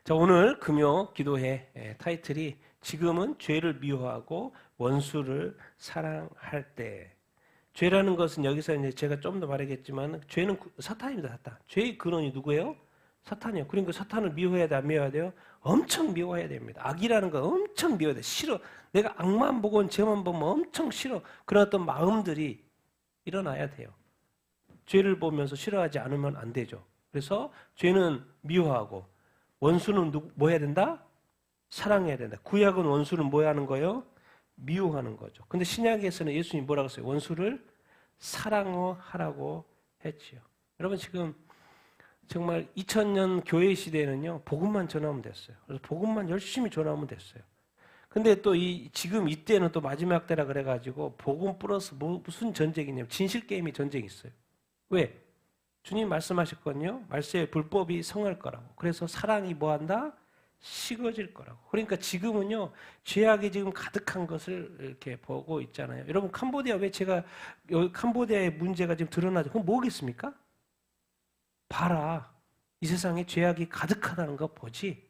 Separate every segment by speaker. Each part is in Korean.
Speaker 1: 자, 오늘 금요 기도회 타이틀이 지금은 죄를 미워하고 원수를 사랑할 때. 죄라는 것은 여기서 이제 제가 좀 더 말하겠지만 죄는 사탄입니다, 사탄. 죄의 근원이 누구예요? 사탄이요. 그러니까 사탄을 미워해야 돼, 안 미워해야 돼요? 엄청 미워해야 됩니다. 악이라는 거 엄청 미워해야 돼. 싫어. 내가 악만 보건 죄만 보면 엄청 싫어. 그런 어떤 마음들이 일어나야 돼요. 죄를 보면서 싫어하지 않으면 안 되죠. 그래서 죄는 미워하고 원수는 뭐 해야 된다? 사랑해야 된다. 구약은 원수는 뭐 하는 거예요? 미워하는 거죠. 근데 신약에서는 예수님이 뭐라고 했어요? 원수를 사랑하라고 했지요. 여러분 지금 정말 2000년 교회 시대에는요, 복음만 전하면 됐어요. 그래서 복음만 열심히 전하면 됐어요. 근데 또 지금 이때는 또 마지막 때라 그래가지고 복음 플러스 무슨 전쟁이냐면 진실 게임이 전쟁이 있어요. 왜? 주님 말씀하셨거든요. 말세에 불법이 성할 거라고. 그래서 사랑이 뭐한다? 식어질 거라고. 그러니까 지금은요, 죄악이 지금 가득한 것을 이렇게 보고 있잖아요. 여러분, 캄보디아 왜 제가 여기 캄보디아의 문제가 지금 드러나죠? 그럼 뭐겠습니까? 봐라. 이 세상에 죄악이 가득하다는 거 보지.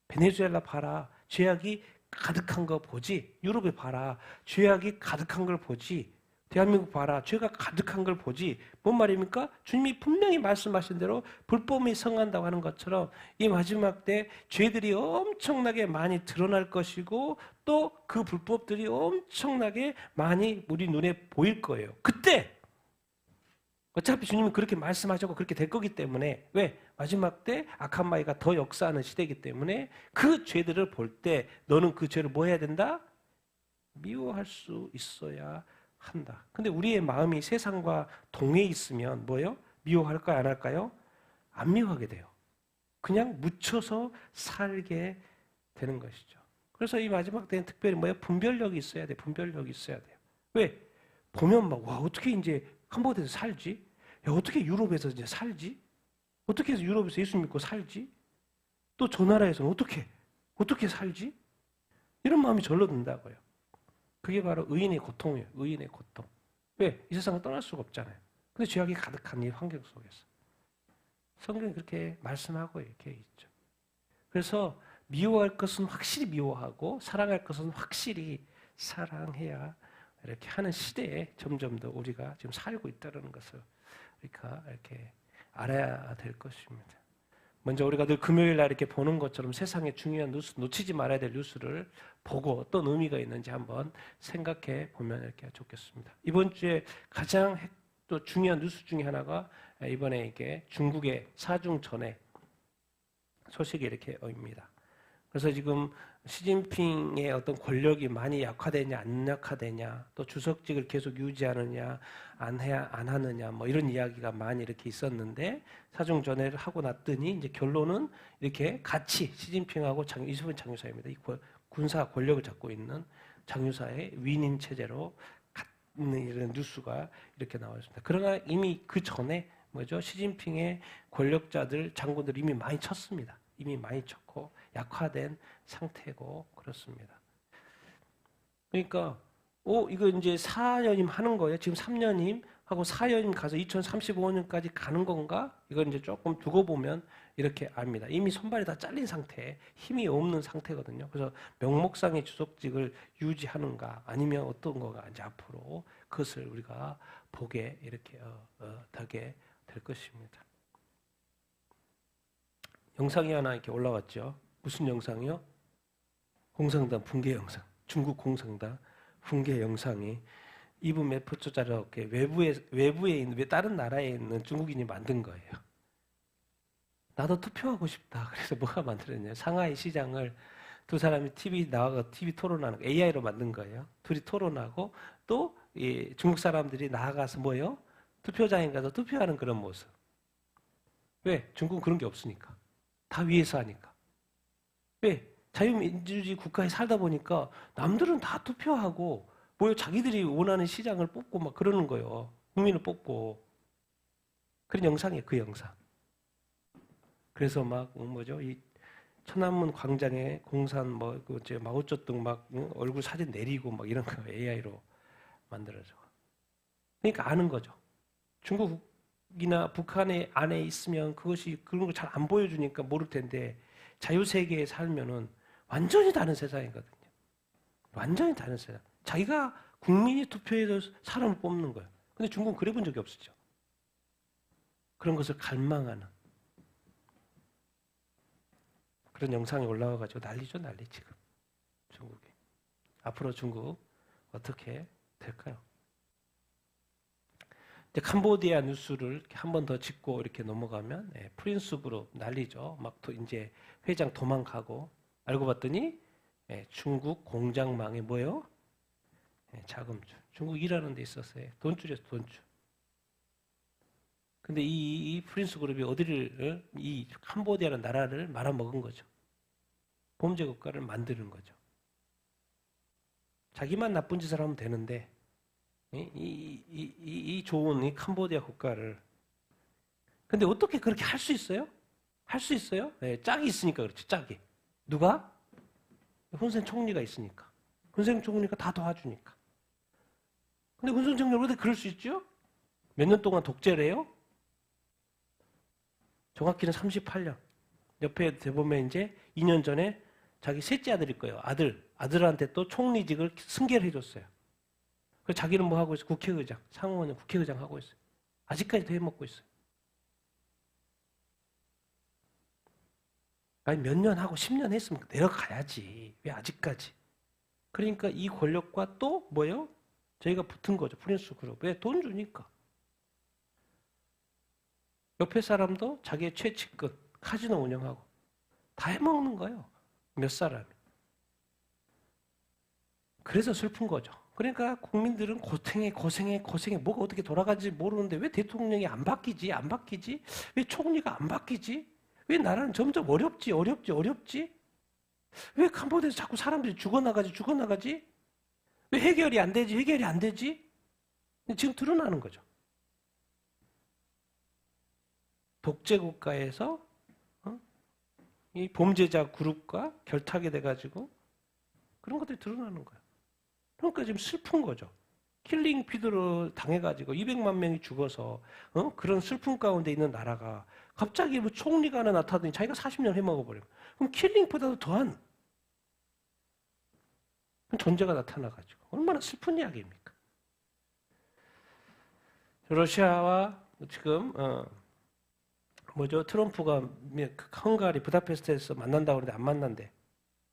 Speaker 1: 베네수엘라 봐라. 죄악이 가득한 거 보지. 유럽에 봐라. 죄악이 가득한 걸 보지. 대한민국 봐라. 죄가 가득한 걸 보지. 뭔 말입니까? 주님이 분명히 말씀하신 대로 불법이 성한다고 하는 것처럼 이 마지막 때 죄들이 엄청나게 많이 드러날 것이고 또 그 불법들이 엄청나게 많이 우리 눈에 보일 거예요. 그때 어차피 주님이 그렇게 말씀하셨고 그렇게 될 거기 때문에 왜? 마지막 때 악한 마귀가 더 역사하는 시대이기 때문에 그 죄들을 볼 때 너는 그 죄를 뭐 해야 된다? 미워할 수 있어야 한다. 근데 우리의 마음이 세상과 동해 있으면 뭐예요? 미워할까요? 안 할까요? 안 미워하게 돼요. 그냥 묻혀서 살게 되는 것이죠. 그래서 이 마지막 때는 특별히 뭐예요? 분별력이 있어야 돼. 분별력이 있어야 돼요. 왜? 보면 막, 와, 어떻게 이제 캄보디아에서 살지? 야, 어떻게 유럽에서 이제 살지? 어떻게 해서 유럽에서 예수 믿고 살지? 또 저 나라에서는 어떻게 살지? 이런 마음이 절로 든다고요. 그게 바로 의인의 고통이에요. 의인의 고통. 왜? 이 세상을 떠날 수가 없잖아요. 근데 죄악이 가득한 이 환경 속에서. 성경이 그렇게 말씀하고 이렇게 있죠. 그래서 미워할 것은 확실히 미워하고 사랑할 것은 확실히 사랑해야 이렇게 하는 시대에 점점 더 우리가 지금 살고 있다는 것을 우리가 이렇게 알아야 될 것입니다. 먼저 우리가 늘 금요일 날 이렇게 보는 것처럼 세상의 중요한 뉴스, 놓치지 말아야 될 뉴스를 보고 어떤 의미가 있는지 한번 생각해 보면 이렇게 좋겠습니다. 이번 주에 가장 또 중요한 뉴스 중에 하나가 이번에 이게 중국의 사중 전의 소식이 이렇게 옵니다. 그래서 지금 시진핑의 어떤 권력이 많이 약화되냐 안 약화되냐 또 주석직을 계속 유지하느냐 안 하느냐 뭐 이런 이야기가 많이 이렇게 있었는데 사중 전회를 하고 났더니 이제 결론은 이렇게 같이 시진핑하고 이수분 장유사입니다. 이 군사 권력을 잡고 있는 장유사의 위인 체제로 갖는 이런 뉴스가 이렇게 나와 있습니다. 그러나 이미 그 전에 뭐죠? 시진핑의 권력자들 장군들 이미 많이 쳤습니다. 이미 많이 쳤고 약화된 상태고 그렇습니다. 그러니까 이거 이제 4년임 하는 거예요. 지금 3년임 하고 4년임 가서 2035년까지 가는 건가? 이건 이제 조금 두고 보면 이렇게 압니다. 이미 손발이 다 잘린 상태, 힘이 없는 상태거든요. 그래서 명목상의 주석직을 유지하는가 아니면 어떤 거가 이제 앞으로 그것을 우리가 보게 이렇게 되게 될 것입니다. 영상이 하나 이렇게 올라왔죠. 무슨 영상이요? 공산당 붕괴 영상. 중국 공산당 붕괴 영상이 이분 몇 포초짜리 외부에 있는 다른 나라에 있는 중국인이 만든 거예요. 나도 투표하고 싶다. 그래서 뭐가 만들었냐? 상하이 시장을 두 사람이 TV 나와서 TV 토론하는 거, AI로 만든 거예요. 둘이 토론하고 또 중국 사람들이 나아가서 뭐예요? 투표장에 가서 투표하는 그런 모습. 왜? 중국은 그런 게 없으니까. 다 위에서 하니까. 왜? 자유민주주의 국가에 살다 보니까 남들은 다 투표하고 자기들이 원하는 시장을 뽑고 막 그러는 거예요. 국민을 뽑고. 그런 영상이에요. 그 영상. 그래서 막 이 천안문 광장에 공산 마오쩌둥 얼굴 사진 내리고 막 이런 거 AI로 만들어져. 그러니까 아는 거죠. 중국이나 북한의 안에 있으면 그것이 그런 거 잘 안 보여주니까 모를 텐데 자유세계에 살면은 완전히 다른 세상이거든요. 완전히 다른 세상. 자기가 국민이 투표해서 사람을 뽑는 거예요. 근데 중국은 그래 본 적이 없었죠. 그런 것을 갈망하는 그런 영상이 올라와가지고 난리죠, 난리 지금. 중국이. 앞으로 중국 어떻게 될까요? 이제 캄보디아 뉴스를 한 번 더 짚고 이렇게 넘어가면 프린스 그룹 난리죠. 막 이제 회장 도망가고 알고 봤더니 중국 공장망에 뭐요? 자금줄. 중국 일하는 데 있었어요. 돈줄이었어, 돈줄. 근데 이 프린스 그룹이 어디를 이 캄보디아라는 나라를 말아먹은 거죠. 범죄 국가를 만드는 거죠. 자기만 나쁜 짓을 하면 되는데 이 좋은 이 캄보디아 국가를 근데 어떻게 그렇게 할 수 있어요? 할 수 있어요? 네, 짝이 있으니까 그렇지. 짝이. 누가? 훈센 총리가 있으니까. 훈센 총리가 다 도와주니까. 근데 훈센 총리가 어떻게 그럴 수 있죠? 몇 년 동안 독재를 해요? 정확히는 38년. 옆에 대보면 이제 2년 전에 자기 셋째 아들일 거예요. 아들한테 또 총리직을 승계를 해줬어요. 그래서 자기는 뭐 하고 있어요? 국회의장, 상원은 국회의장 하고 있어요. 아직까지도 해먹고 있어요. 아니 몇 년 하고 10년 했으면 내려가야지. 왜 아직까지? 그러니까 이 권력과 또 뭐예요? 저희가 붙은 거죠. 프린스 그룹. 왜? 돈 주니까. 옆에 사람도 자기의 최측근 카지노 운영하고 다 해먹는 거예요. 몇 사람이. 그래서 슬픈 거죠. 그러니까 국민들은 고생해 뭐가 어떻게 돌아가는지 모르는데 왜 대통령이 안 바뀌지? 왜 총리가 안 바뀌지? 왜 나라는 점점 어렵지? 왜 캄보디아에서 자꾸 사람들이 죽어나가지? 왜 해결이 안 되지? 지금 드러나는 거죠. 독재 국가에서 이 범죄자 그룹과 결탁이 돼가지고 그런 것들이 드러나는 거예요. 그러니까 지금 슬픈 거죠. 킬링 피드로 당해가지고 200만 명이 죽어서 그런 슬픔 가운데 있는 나라가 갑자기 뭐 총리가 하나 나타나더니 자기가 40년 해먹어버려요. 그럼 킬링보다도 더한 존재가 나타나가지고 얼마나 슬픈 이야기입니까? 러시아와 지금 트럼프가 헝가리 부다페스트에서 만난다고 그러는데 안 만난대.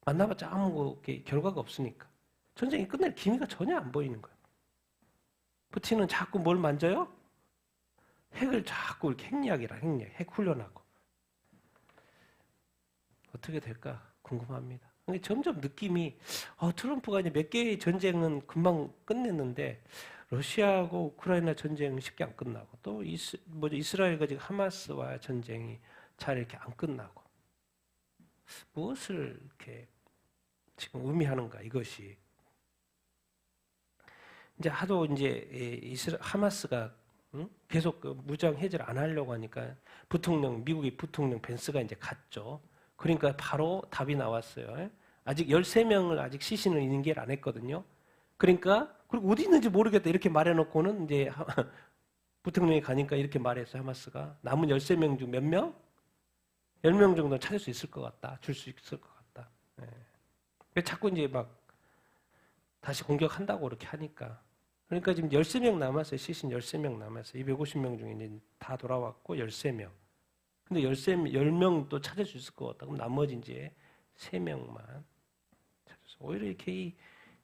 Speaker 1: 만나봤자 아무 결과가 없으니까. 전쟁이 끝낼 기미가 전혀 안 보이는 거예요. 푸틴은 자꾸 뭘 만져요? 핵을 자꾸 이렇게 핵 훈련하고. 어떻게 될까 궁금합니다. 근데 점점 느낌이 트럼프가 이제 몇 개의 전쟁은 금방 끝냈는데 러시아하고 우크라이나 전쟁은 쉽게 안 끝나고 또 이스라엘과 지금 하마스와 전쟁이 잘 이렇게 안 끝나고 무엇을 이렇게 지금 의미하는가 이것이 이제 하도 이제 하마스가 계속 그 무장 해제를 안 하려고 하니까 미국의 부통령 벤스가 이제 갔죠. 그러니까 바로 답이 나왔어요. 아직 13명을 아직 시신을 인계를 안 했거든요. 그러니까 그리고 어디 있는지 모르겠다 이렇게 말해놓고는 이제 부통령이 가니까 이렇게 말했어요. 하마스가 남은 13명 중 몇 명? 10명 정도 찾을 수 있을 것 같다. 줄 수 있을 것 같다. 왜 자꾸 이제 막 다시 공격한다고 그렇게 하니까. 그러니까 지금 13명 남았어요. 시신 13명 남았어요. 250명 중에 이제 다 돌아왔고 13명. 근데 10명 또 찾을 수 있을 것 같다. 그럼 나머지 이제 3명만 찾아서. 오히려 이렇게 이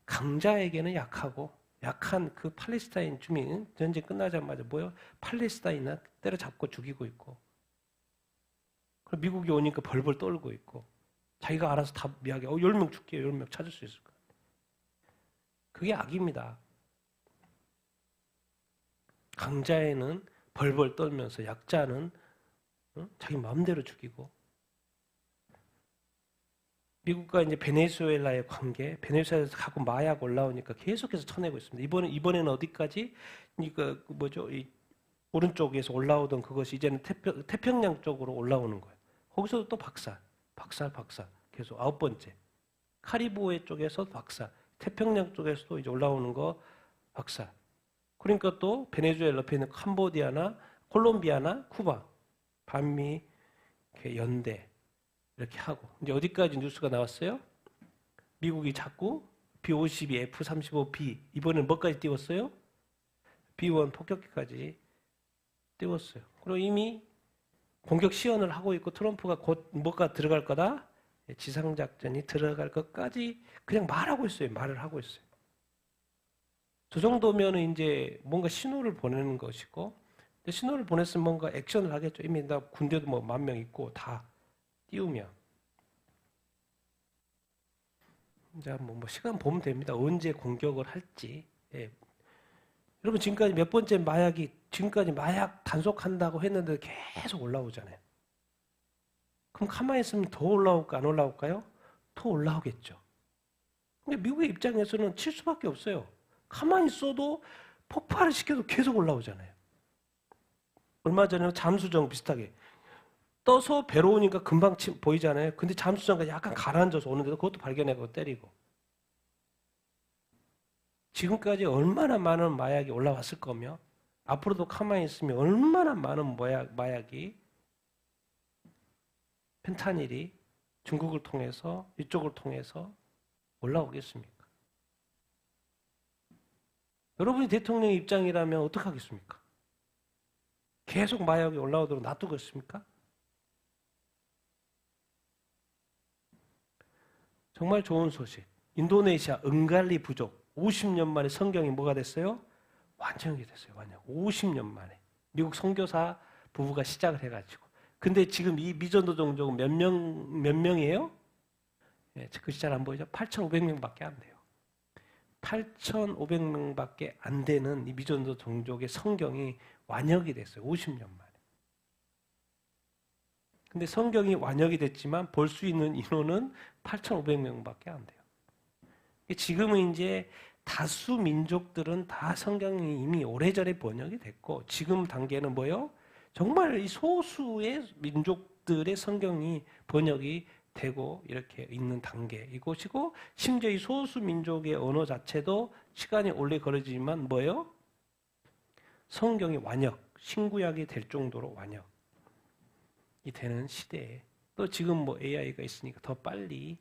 Speaker 1: 강자에게는 약한 그 팔레스타인 주민, 전쟁 끝나자마자 팔레스타인을 때려잡고 죽이고 있고. 그럼 미국이 오니까 벌벌 떨고 있고. 자기가 알아서 다 이야기, 10명 줄게요. 10명 찾을 수 있을 것 같아요. 그게 악입니다. 강자에는 벌벌 떨면서 약자는 자기 마음대로 죽이고. 미국과 이제 베네수엘라의 관계, 베네수엘에서 가고 마약 올라오니까 계속해서 쳐내고 있습니다. 이번에는 어디까지? 이 오른쪽에서 올라오던 그것이 이제는 태평양 쪽으로 올라오는 거예요. 거기서도 또 박살. 계속 9번째. 카리브해 쪽에서 박살. 태평양 쪽에서도 이제 올라오는 거 박살. 그러니까 또 베네수엘라 옆에 있는 캄보디아나 콜롬비아나 쿠바, 반미 연대 이렇게 하고 이제 어디까지 뉴스가 나왔어요? 미국이 자꾸 B-52, F-35B 이번엔 뭐까지 띄웠어요? B-1 폭격기까지 띄웠어요. 그리고 이미 공격 시연을 하고 있고 트럼프가 곧 뭐가 들어갈 거다? 지상작전이 들어갈 것까지 그냥 말하고 있어요. 말을 하고 있어요. 저 정도면 이제 뭔가 신호를 보내는 것이고 신호를 보냈으면 뭔가 액션을 하겠죠. 이미 나 군대도 뭐 10,000명 있고 다 띄우면. 이제 뭐 시간 보면 됩니다. 언제 공격을 할지. 예. 여러분 지금까지 몇 번째 지금까지 마약 단속한다고 했는데 계속 올라오잖아요. 그럼 가만히 있으면 더 올라올까 안 올라올까요? 더 올라오겠죠. 근데 미국의 입장에서는 칠 수밖에 없어요. 가만히 있어도 폭발을 시켜도 계속 올라오잖아요. 얼마 전에 잠수정 비슷하게 떠서 배로 오니까 금방 보이잖아요. 근데 잠수정가 약간 가라앉아서 오는데도 그것도 발견하고 때리고. 지금까지 얼마나 많은 마약이 올라왔을 거며 앞으로도 가만히 있으면 얼마나 많은 마약이 펜타닐이 중국을 통해서 이쪽을 통해서 올라오겠습니까? 여러분이 대통령의 입장이라면 어떡하겠습니까? 계속 마약이 올라오도록 놔두겠습니까? 정말 좋은 소식. 인도네시아 응갈리 부족 50년 만에 성경이 뭐가 됐어요? 완성이 됐어요. 완성. 50년 만에. 미국 선교사 부부가 시작을 해가지고. 근데 지금 이 미전도 종족은 몇 명이에요? 예, 글씨 잘 안 보이죠? 8,500명밖에 안 돼요. 8,500명밖에 안 되는 이 미전도 종족의 성경이 완역이 됐어요. 50년 만에. 근데 성경이 완역이 됐지만 볼 수 있는 인원은 8,500명밖에 안 돼요. 지금은 이제 다수 민족들은 다 성경이 이미 오래전에 번역이 됐고 지금 단계는 뭐예요? 정말 이 소수의 민족들의 성경이 번역이 되고 이렇게 있는 단계 이것이고 심지어 이 소수 민족의 언어 자체도 시간이 오래 걸리지만 뭐예요? 성경이 완역, 신구약이 될 정도로 완역이 되는 시대에 또 지금 뭐 AI가 있으니까 더 빨리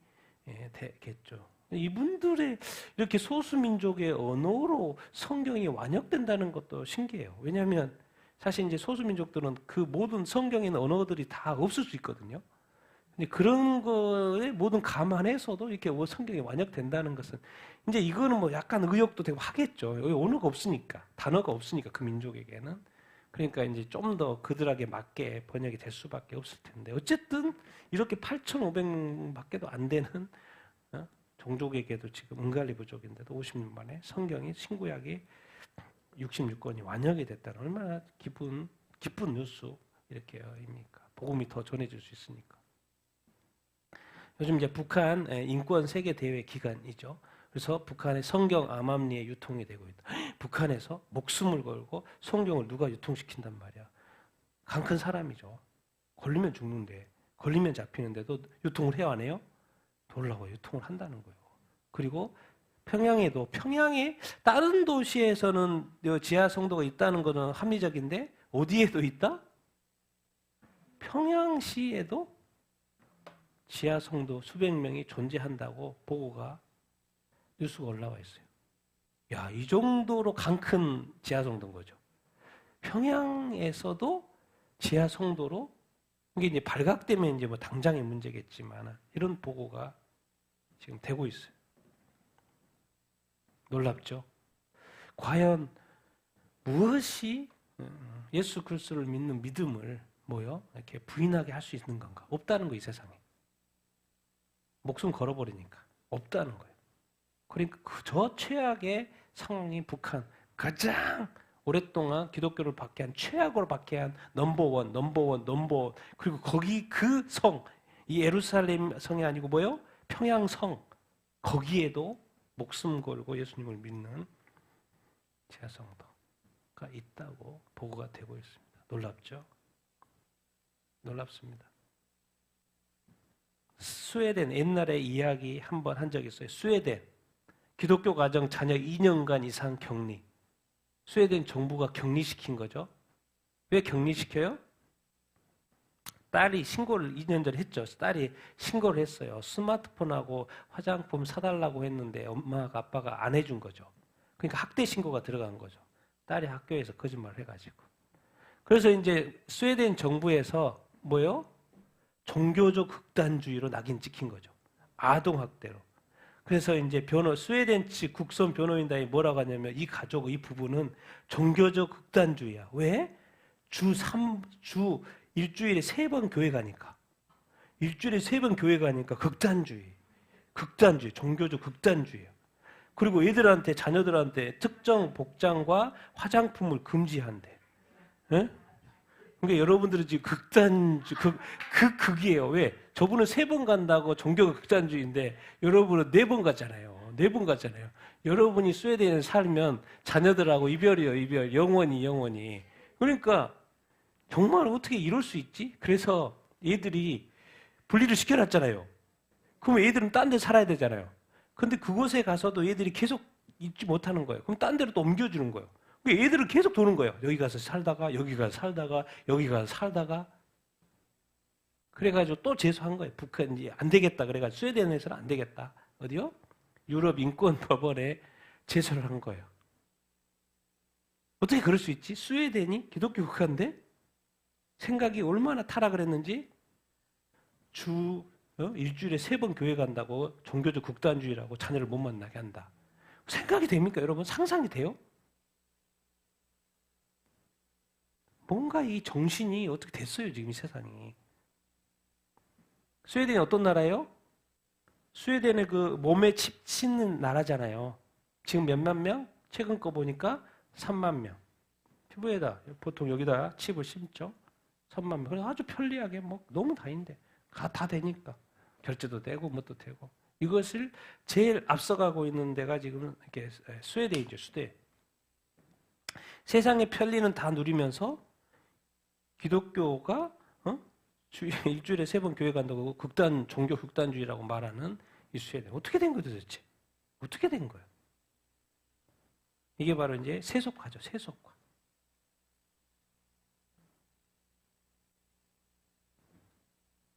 Speaker 1: 되겠죠. 이분들의 이렇게 소수민족의 언어로 성경이 완역된다는 것도 신기해요. 왜냐하면 사실 이제 소수민족들은 그 모든 성경에 있는 언어들이 다 없을 수 있거든요. 근데 그런 거에 모든 감안해서도 이렇게 성경이 완역된다는 것은 이제 이거는 뭐 약간 의혹도 되고 하겠죠. 여기 언어가 없으니까, 단어가 없으니까 그 민족에게는. 그러니까 이제 좀 더 그들에게 맞게 번역이 될 수밖에 없을 텐데 어쨌든 이렇게 8,500명밖에도 안 되는 종족에게도 지금 응갈리 부족인데도 50년 만에 성경이 신구약이 66권이 완역이 됐다는 얼마나 기쁜 뉴스 이렇게입니까? 복음이 더 전해질 수 있으니까. 요즘 이제 북한 인권 세계 대회 기간이죠. 그래서 북한의 성경 암암리에 유통이 되고 있다. 북한에서 목숨을 걸고 성경을 누가 유통시킨단 말이야. 강 큰 사람이죠. 걸리면 죽는데, 걸리면 잡히는데도 유통을 해야 안 해요? 놀라고 유통을 한다는 거예요. 그리고 평양에 다른 도시에서는 지하 성도가 있다는 것은 합리적인데 어디에도 있다? 평양시에도 지하 성도 수백 명이 존재한다고 보고가 뉴스가 올라와 있어요. 야, 이 정도로 강 큰 지하 성도인 거죠. 평양에서도 지하 성도로 이게 이제 발각되면 이제 뭐 당장의 문제겠지만 이런 보고가 지금 되고 있어요. 놀랍죠? 과연 무엇이 예수 그리스도를 믿는 믿음을 이렇게 부인하게 할 수 있는 건가? 없다는 거 이 세상에. 목숨 걸어버리니까 없다는 거예요. 그러니까 저 최악의 상황이 북한 가장 오랫동안 기독교를 박해한 최악으로 박해한 넘버원 그리고 거기 그 성, 이 예루살렘 성이 아니고 평양성 거기에도 목숨 걸고 예수님을 믿는 지하성도가 있다고 보고가 되고 있습니다. 놀랍죠? 놀랍습니다. 스웨덴 옛날에 이야기 한번 한 적이 있어요. 스웨덴 기독교 가정 자녀 2년간 이상 격리. 스웨덴 정부가 격리시킨 거죠. 왜 격리시켜요? 딸이 신고를 2년 전에 했죠. 딸이 신고를 했어요. 스마트폰하고 화장품 사달라고 했는데 엄마가 아빠가 안 해준 거죠. 그러니까 학대 신고가 들어간 거죠. 딸이 학교에서 거짓말을 해가지고. 그래서 이제 스웨덴 정부에서 뭐요? 종교적 극단주의로 낙인 찍힌 거죠. 아동 학대로. 그래서 이제 스웨덴 측 국선 변호인단이 뭐라고 하냐면 이 가족, 이 부부는 종교적 극단주의야. 왜? 일주일에 3번 교회 가니까. 일주일에 3번 교회 가니까 극단주의, 종교적 극단주의예요. 그리고 애들한테, 자녀들한테 특정 복장과 화장품을 금지한대. 예? 그러니까 여러분들은 지금 극이에요. 왜? 저분은 3번 간다고 종교가 극단주의인데 여러분은 4번 갔잖아요. 4번 갔잖아요. 여러분이 스웨덴에 살면 자녀들하고 이별이에요. 이별. 영원히. 그러니까 정말 어떻게 이럴 수 있지? 그래서 얘들이 분리를 시켜놨잖아요. 그럼 얘들은 딴 데 살아야 되잖아요. 근데 그곳에 가서도 얘들이 계속 있지 못하는 거예요. 그럼 딴 데로 또 옮겨주는 거예요. 그러니까 얘들은 계속 도는 거예요. 여기 가서 살다가, 여기 가서 살다가, 여기 가서 살다가. 그래가지고 또 재수한 거예요. 북한이 안 되겠다. 그래가지고 스웨덴에서는 안 되겠다. 어디요? 유럽 인권법원에 제소를 한 거예요. 어떻게 그럴 수 있지? 스웨덴이 기독교 국가인데 생각이 얼마나 타락을 했는지 일주일에 3번 교회 간다고 종교적 극단주의라고 자녀를 못 만나게 한다. 생각이 됩니까, 여러분? 상상이 돼요? 뭔가 이 정신이 어떻게 됐어요, 지금 이 세상이. 스웨덴이 어떤 나라예요? 스웨덴의 그 몸에 칩 싣는 나라잖아요. 지금 몇만 명? 최근 거 보니까 3만 명. 피부에다 보통 여기다 칩을 심죠. 3만 명. 그래서 아주 편리하게 뭐 너무 다인데 다 되니까 결제도 되고 뭣도 되고. 이것을 제일 앞서가고 있는 데가 지금 이렇게 스웨덴이죠. 스웨덴. 세상의 편리는 다 누리면서 기독교가 일주일에 3번 교회 간다고 종교 극단주의라고 말하는 이 스웨덴. 어떻게 된 거예요, 도대체? 어떻게 된 거예요? 이게 바로 이제 세속화죠, 세속화.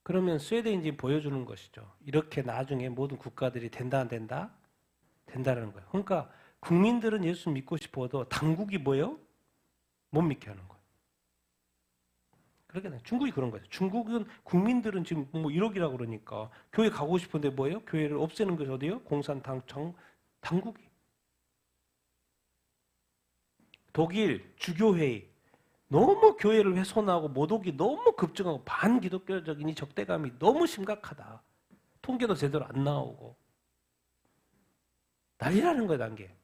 Speaker 1: 그러면 스웨덴이 지금 보여주는 것이죠. 이렇게 나중에 모든 국가들이 된다, 안 된다? 된다는 거예요. 그러니까 국민들은 예수 믿고 싶어도 당국이 뭐예요? 못 믿게 하는 거예요. 그러게 중국이 그런 거죠. 중국은 국민들은 지금 뭐 1억이라고 그러니까 교회 가고 싶은데 뭐예요? 교회를 없애는 것이 어디요? 공산당 당국이. 독일 주교회의 너무 교회를 훼손하고 모독이 너무 급증하고 반기독교적인 이 적대감이 너무 심각하다. 통계도 제대로 안 나오고 난리라는 거예요, 단계.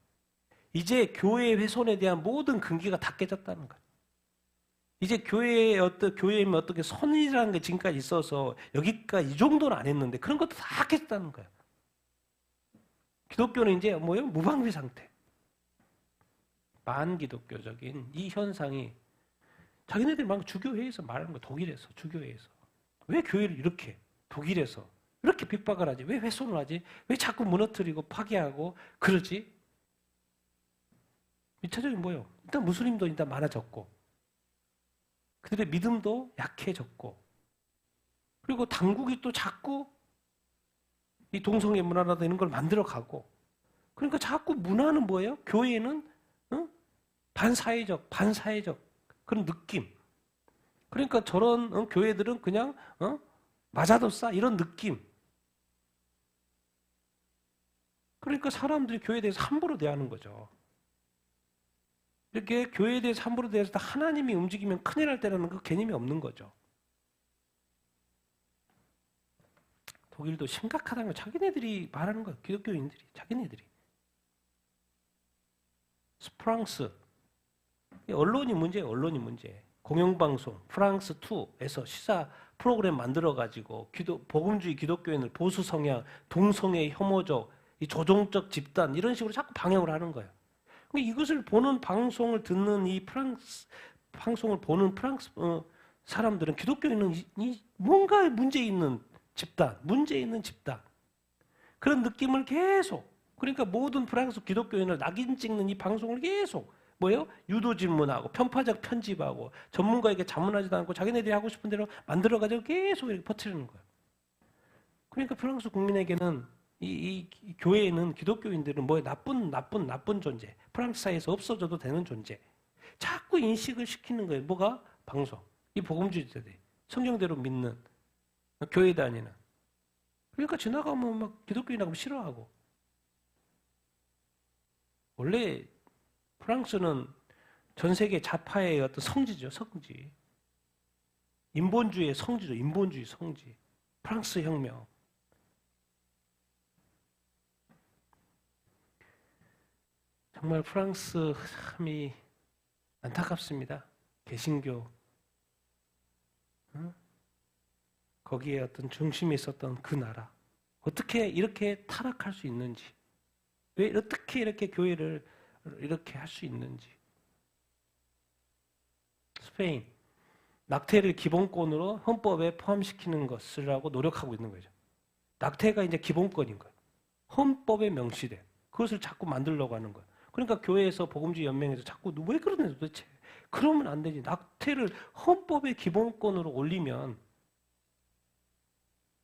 Speaker 1: 이제 교회 훼손에 대한 모든 근기가 다 깨졌다는 거예요. 이제 교회에 어떻게 선이라는 게 지금까지 있어서 여기까지 이 정도는 안 했는데 그런 것도 다 깨졌다는 거예요. 기독교는 이제 뭐예요? 무방비 상태. 반기독교적인 이 현상이 자기네들이 막 주교회에서 말하는 거예요. 독일에서 주교회에서. 왜 교회를 이렇게 독일에서 이렇게 핍박을 하지? 왜 훼손을 하지? 왜 자꾸 무너뜨리고 파괴하고 그러지? 일차적인 뭐예요? 일단 무슬림도 일단 많아졌고 그들의 믿음도 약해졌고 그리고 당국이 또 자꾸 이 동성애 문화라든가 이런 걸 만들어가고 그러니까 자꾸 문화는 뭐예요? 교회는 반사회적 그런 느낌. 그러니까 저런 교회들은 그냥 맞아도 싸 이런 느낌. 그러니까 사람들이 교회에 대해서 함부로 대하는 거죠. 이렇게 교회에 대해서 함부로 대해서 하나님이 움직이면 큰일 날 때라는 그 개념이 없는 거죠. 독일도 심각하다는 걸 자기네들이 말하는 거예요. 기독교인들이 자기네들이. 프랑스 언론이 문제예요. 언론이 문제. 공영방송 프랑스 2에서 시사 프로그램 만들어가지고 복음주의 기독교인을 보수 성향, 동성애 혐오적, 이 조종적 집단 이런 식으로 자꾸 방역을 하는 거예요. 이것을 보는 방송을 듣는 이 방송을 보는 프랑스 사람들은 기독교인은 뭔가 문제 있는 집단 그런 느낌을 계속 그러니까 모든 프랑스 기독교인을 낙인 찍는 이 방송을 계속 뭐예요? 유도 질문하고 편파적 편집하고 전문가에게 자문하지도 않고 자기네들이 하고 싶은 대로 만들어가지고 계속 이렇게 퍼뜨리는 거예요. 그러니까 프랑스 국민에게는 이 교회에는 기독교인들은 뭐예요? 나쁜 존재. 프랑스 사회에서 없어져도 되는 존재. 자꾸 인식을 시키는 거예요. 뭐가? 방송. 이 복음주의자들이. 성경대로 믿는, 교회 다니는. 그러니까 지나가면 막 기독교인하고 싫어하고. 원래 프랑스는 전 세계 좌파의 어떤 성지죠, 성지. 인본주의의 성지죠, 인본주의 성지. 프랑스 혁명. 정말 프랑스 참이 안타깝습니다. 개신교. 거기에 어떤 중심이 있었던 그 나라. 어떻게 이렇게 타락할 수 있는지. 왜 어떻게 이렇게 교회를 이렇게 할 수 있는지. 스페인. 낙태를 기본권으로 헌법에 포함시키는 것을 하고 노력하고 있는 거죠. 낙태가 이제 기본권인 거예요. 헌법에 명시돼. 그것을 자꾸 만들려고 하는 거예요. 그러니까 교회에서 복음주의 연맹에서 자꾸 왜 그러냐 도대체. 그러면 안 되지. 낙태를 헌법의 기본권으로 올리면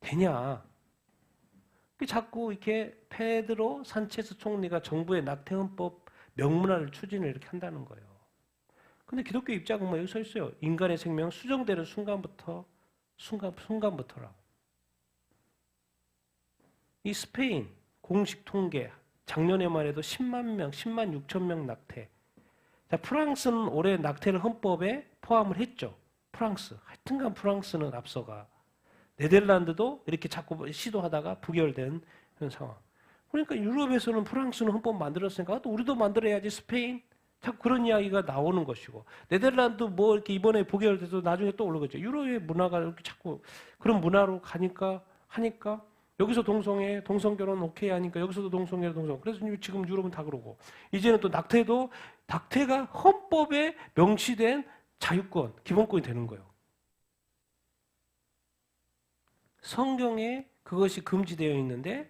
Speaker 1: 되냐. 자꾸 이렇게 페드로 산체스 총리가 정부의 낙태 헌법 명문화를 추진을 이렇게 한다는 거예요. 근데 기독교 입장은 뭐 여기 서 있어요. 인간의 생명 수정되는 순간부터라고. 이 스페인 공식 통계 작년에만 해도 10만 6천 명 낙태. 자, 프랑스는 올해 낙태를 헌법에 포함을 했죠. 프랑스. 하여튼간 프랑스는 앞서가. 네덜란드도 이렇게 자꾸 시도하다가 부결된 그런 상황. 그러니까 유럽에서는 프랑스는 헌법 만들었으니까 또 우리도 만들어야지. 스페인. 자꾸 그런 이야기가 나오는 것이고. 네덜란드 뭐 이렇게 이번에 부결돼도 나중에 또 올라오겠죠. 유럽의 문화가 이렇게 자꾸 그런 문화로 하니까 여기서 동성애, 동성결혼 오케이 하니까 여기서도 동성애, 그래서 지금 유럽은 다 그러고. 이제는 또 낙태가 헌법에 명시된 자유권, 기본권이 되는 거예요. 성경에 그것이 금지되어 있는데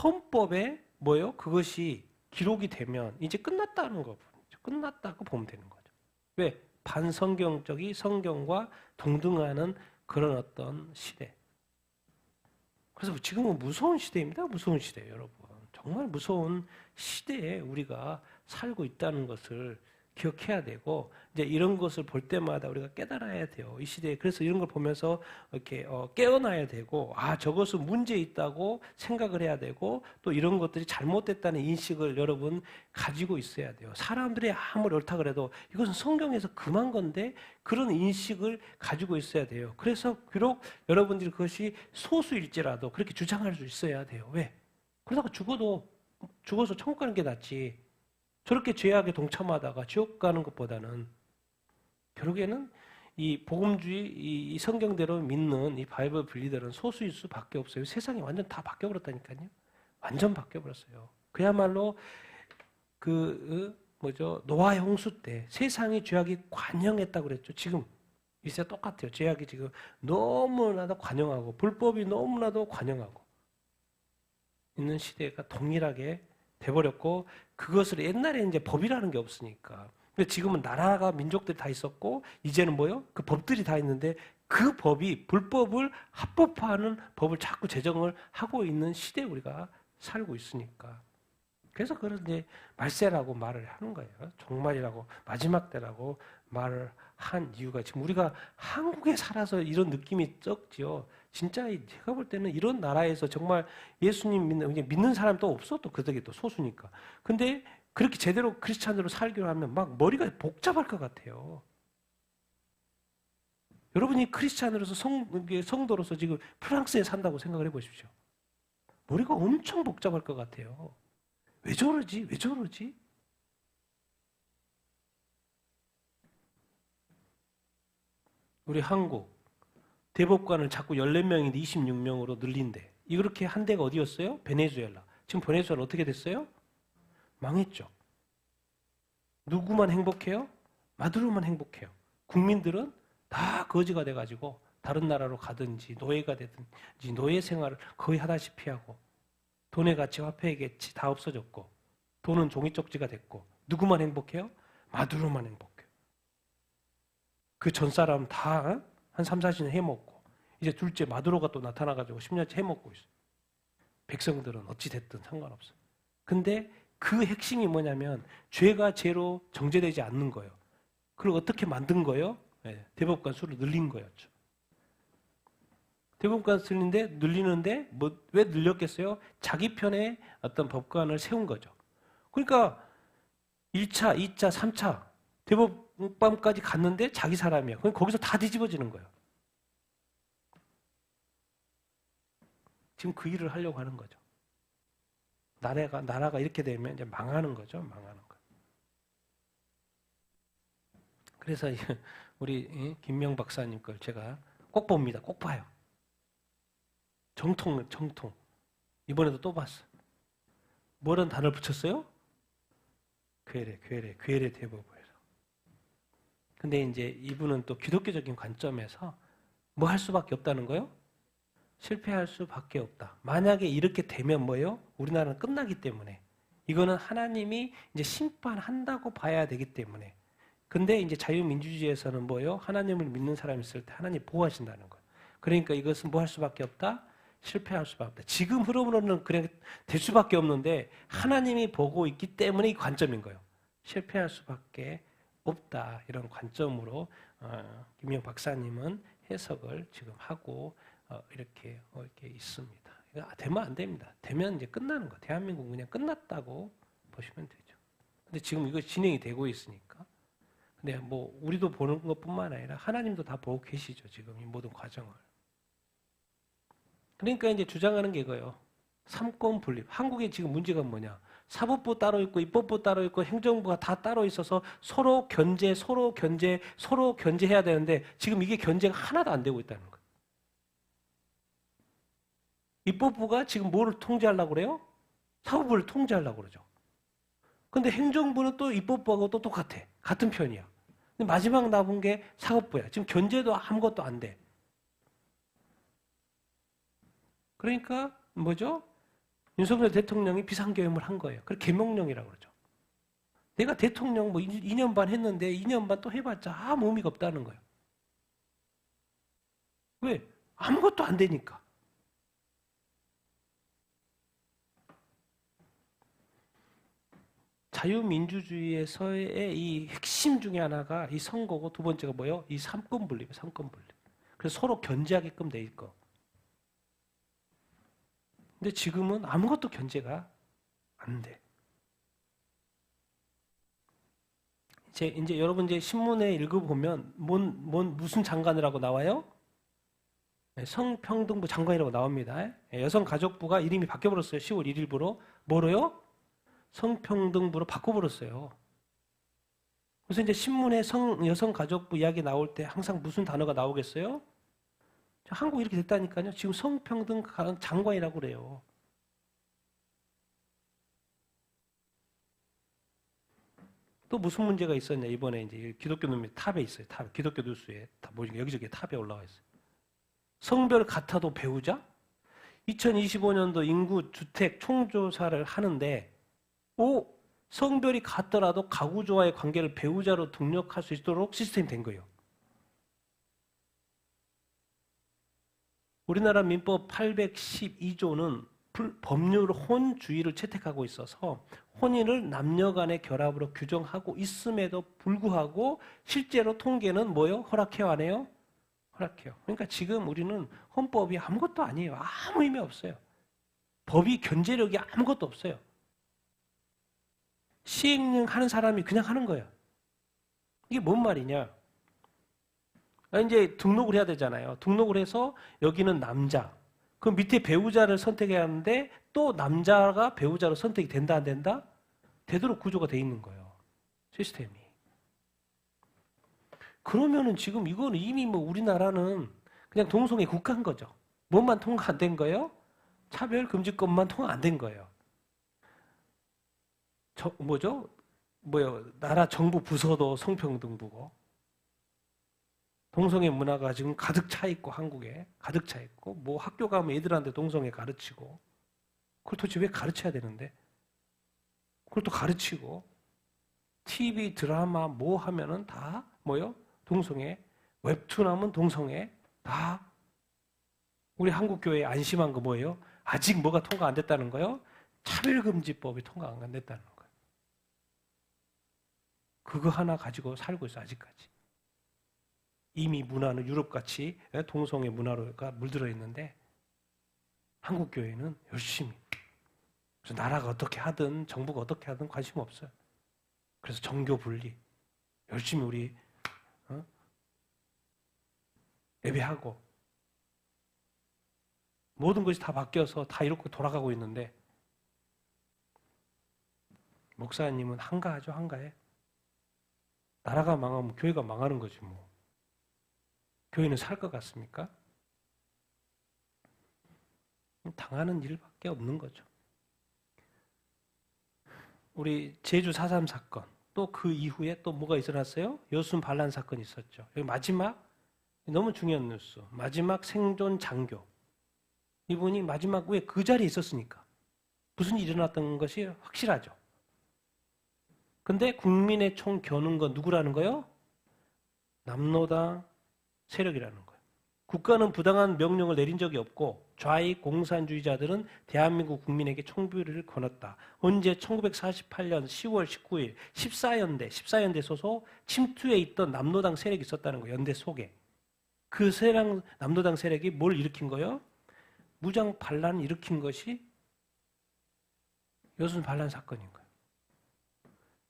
Speaker 1: 헌법에 뭐예요? 그것이 기록이 되면 이제 끝났다는 거. 끝났다고 보면 되는 거죠. 왜? 반성경적이 성경과 동등하는 그런 어떤 시대. 그래서 지금은 무서운 시대입니다. 무서운 시대예요, 여러분. 정말 무서운 시대에 우리가 살고 있다는 것을 기억해야 되고, 이제 이런 것을 볼 때마다 우리가 깨달아야 돼요. 이 시대에. 그래서 이런 걸 보면서 이렇게 깨어나야 되고, 아, 저것은 문제 있다고 생각을 해야 되고, 또 이런 것들이 잘못됐다는 인식을 여러분 가지고 있어야 돼요. 사람들이 아무리 옳다 그래도 이것은 성경에서 금한 건데, 그런 인식을 가지고 있어야 돼요. 그래서 비록 여러분들이 그것이 소수일지라도 그렇게 주장할 수 있어야 돼요. 왜? 그러다가 죽어서 천국 가는 게 낫지. 저렇게 죄악에 동참하다가 지옥 가는 것보다는 결국에는 이 복음주의, 이 성경대로 믿는 이 바이블 분리들은 소수일 수밖에 없어요. 세상이 완전 다 바뀌어버렸다니까요. 완전 바뀌어버렸어요. 그야말로 노아의 홍수 때 세상이 죄악이 관영했다고 그랬죠. 지금 이 시대 똑같아요. 죄악이 지금 너무나도 관영하고 불법이 너무나도 관영하고 있는 시대가 동일하게 돼버렸고, 그것을 옛날에 이제 법이라는 게 없으니까. 근데 지금은 나라가 민족들이 다 있었고, 이제는 뭐요? 그 법들이 다 있는데 그 법이 불법을 합법화하는 법을 자꾸 제정을 하고 있는 시대에 우리가 살고 있으니까. 그래서 그런 이제 말세라고 말을 하는 거예요. 종말이라고, 마지막 때라고 말을 한 이유가 지금 우리가 한국에 살아서 이런 느낌이 적지요. 진짜 제가 볼 때는 이런 나라에서 정말 예수님 믿는 사람이 또 없어. 또 그들이 또 소수니까. 근데 그렇게 제대로 크리스찬으로 살기로 하면 막 머리가 복잡할 것 같아요. 여러분이 크리스찬으로서 성도로서 지금 프랑스에 산다고 생각을 해보십시오. 머리가 엄청 복잡할 것 같아요. 왜 저러지? 왜 저러지? 우리 한국 대법관을 자꾸 14명인데 26명으로 늘린대. 이렇게 한 데가 어디였어요? 베네수엘라. 지금 베네수엘라 어떻게 됐어요? 망했죠. 누구만 행복해요? 마두로만 행복해요. 국민들은 다 거지가 돼가지고 다른 나라로 가든지 노예가 되든지 노예 생활을 거의 하다시피 하고, 돈의 가치, 화폐의 가치 다 없어졌고, 돈은 종이 쪽지가 됐고, 누구만 행복해요? 마두로만 행복해요. 그 전 사람 다 한 3, 40년 해먹고 이제 둘째 마두로가 또 나타나가지고 10년째 해먹고 있어요. 백성들은 어찌 됐든 상관없어요. 근데 그 핵심이 뭐냐면 죄가 죄로 정죄되지 않는 거예요. 그걸 어떻게 만든 거예요? 네, 대법관 수를 늘린 거였죠. 대법관 수인데 늘리는데 왜 늘렸겠어요? 자기 편의 어떤 법관을 세운 거죠. 그러니까 1차, 2차, 3차 대법관까지 갔는데 자기 사람이야. 그럼 거기서 다 뒤집어지는 거예요. 지금 그 일을 하려고 하는 거죠. 나라가 이렇게 되면 이제 망하는 거죠. 망하는 거. 그래서 우리 김명 박사님 걸 제가 꼭 봅니다. 꼭 봐요. 정통. 이번에도 또 봤어. 뭐라는 단어를 붙였어요? 괴뢰 대법원에서. 근데 이제 이분은 또 기독교적인 관점에서 뭐 할 수밖에 없다는 거예요? 실패할 수밖에 없다. 만약에 이렇게 되면 뭐예요? 우리나라는 끝나기 때문에. 이거는 하나님이 이제 심판한다고 봐야 되기 때문에. 근데 이제 자유민주주의에서는 뭐예요? 하나님을 믿는 사람이 있을 때 하나님 보호하신다는 거예요. 그러니까 이것은 뭐 할 수밖에 없다? 실패할 수밖에 없다. 지금 흐름으로는 그냥 될 수밖에 없는데 하나님이 보고 있기 때문에 이 관점인 거예요. 실패할 수밖에 없다. 이런 관점으로 김영 박사님은 해석을 지금 하고 이렇게 있습니다. 되면 안 됩니다. 되면 이제 끝나는 거. 대한민국은 그냥 끝났다고 보시면 되죠. 근데 지금 이거 진행이 되고 있으니까. 근데 뭐 우리도 보는 것뿐만 아니라 하나님도 다 보고 계시죠. 지금 이 모든 과정을. 그러니까 이제 주장하는 게 이거예요. 삼권 분립. 한국의 지금 문제가 뭐냐? 사법부 따로 있고 입법부 따로 있고 행정부가 다 따로 있어서 서로 견제해야 되는데 지금 이게 견제가 하나도 안 되고 있다는 거예요. 입법부가 지금 뭐를 통제하려고 그래요? 사법부를 통제하려고 그러죠. 근데 행정부는 또 입법부하고 또 똑같아. 같은 편이야. 근데 마지막 남은 게 사법부야. 지금 견제도 아무것도 안 돼. 그러니까 뭐죠? 윤석열 대통령이 비상계엄을 한 거예요. 그걸 계명령이라고 그러죠. 내가 대통령 뭐 2년 반 했는데 2년 반 또 해봤자 아무 의미가 없다는 거예요. 왜? 아무것도 안 되니까. 자유민주주의에서의 이 핵심 중에 하나가 이 선거고 두 번째가 뭐예요? 이 삼권 분립이에요. 삼권 분립. 그래서 서로 견제하게끔 돼 있고. 근데 지금은 아무것도 견제가 안 돼. 이제 여러분 이제 신문에 읽어보면 무슨 장관이라고 나와요? 성평등부 장관이라고 나옵니다. 여성가족부가 이름이 바뀌어버렸어요. 10월 1일부로. 뭐로요? 성평등부로 바꿔버렸어요. 그래서 이제 신문에 여성가족부 이야기 나올 때 항상 무슨 단어가 나오겠어요? 한국 이렇게 됐다니까요. 지금 성평등 장관이라고 그래요. 또 무슨 문제가 있었냐? 이번에 이제 기독교 놈이 탑에 있어요. 탑. 기독교 뉴스에 다 보니까 여기저기 탑에 올라와 있어요. 성별 같아도 배우자? 2025년도 인구 주택 총조사를 하는데 성별이 같더라도 가구조와의 관계를 배우자로 등록할 수 있도록 시스템이 된 거예요. 우리나라 민법 812조는 법률 혼주의를 채택하고 있어서 혼인을 남녀 간의 결합으로 규정하고 있음에도 불구하고 실제로 통계는 뭐예요? 허락해요? 안 해요? 허락해요. 그러니까 지금 우리는 헌법이 아무것도 아니에요. 아무 의미 없어요. 법이 견제력이 아무것도 없어요. 시행하는 사람이 그냥 하는 거예요. 이게 뭔 말이냐? 이제 등록을 해야 되잖아요. 등록을 해서 여기는 남자. 그럼 밑에 배우자를 선택해야 하는데 또 남자가 배우자로 선택이 된다 안 된다? 되도록 구조가 돼 있는 거예요. 시스템이. 그러면은 지금 이거는 이미 뭐 우리나라는 그냥 동성애 국가인 거죠. 뭐만 통과 안 된 거예요? 차별금지법만 통과 안 된 거예요. 나라 정부 부서도 성평등부고 동성애 문화가 지금 가득 차 있고 한국에 가득 차 있고 뭐 학교 가면 애들한테 동성애 가르치고 그걸 도대체 왜 가르쳐야 되는데 그걸 또 가르치고 TV, 드라마 뭐 하면은 다 뭐요? 동성애. 웹툰 하면 동성애. 다. 우리 한국교회 안심한 거 뭐예요? 아직 뭐가 통과 안 됐다는 거요? 차별금지법이 통과 안 됐다는 거예요. 그거 하나 가지고 살고 있어 아직까지. 이미 문화는 유럽같이 동성애 문화가 물들어 있는데 한국교회는 열심히. 그래서 나라가 어떻게 하든 정부가 어떻게 하든 관심 없어요. 그래서 정교 분리 열심히 우리 예배하고 모든 것이 다 바뀌어서 다 이렇게 돌아가고 있는데 목사님은 한가하죠, 한가해. 나라가 망하면 교회가 망하는 거지 뭐. 교회는 살 것 같습니까? 당하는 일밖에 없는 거죠. 우리 제주 4.3 사건, 또 그 이후에 또 뭐가 일어났어요? 여순 반란 사건이 있었죠. 여기 마지막, 너무 중요한 뉴스. 마지막 생존 장교. 이분이 마지막 왜 그 자리에 있었으니까. 무슨 일이 일어났던 것이 확실하죠. 근데 국민의 총 겨눈 건 누구라는 거요? 남노당 세력이라는 거예요. 국가는 부당한 명령을 내린 적이 없고 좌익 공산주의자들은 대한민국 국민에게 총비를 거눴다. 언제? 1948년 10월 19일 14연대 소속 침투에 있던 남노당 세력이 있었다는 거예요. 연대 속에. 그 세력, 남노당 세력이 뭘 일으킨 거예요? 무장 반란을 일으킨 것이 여순 반란 사건인 거예요.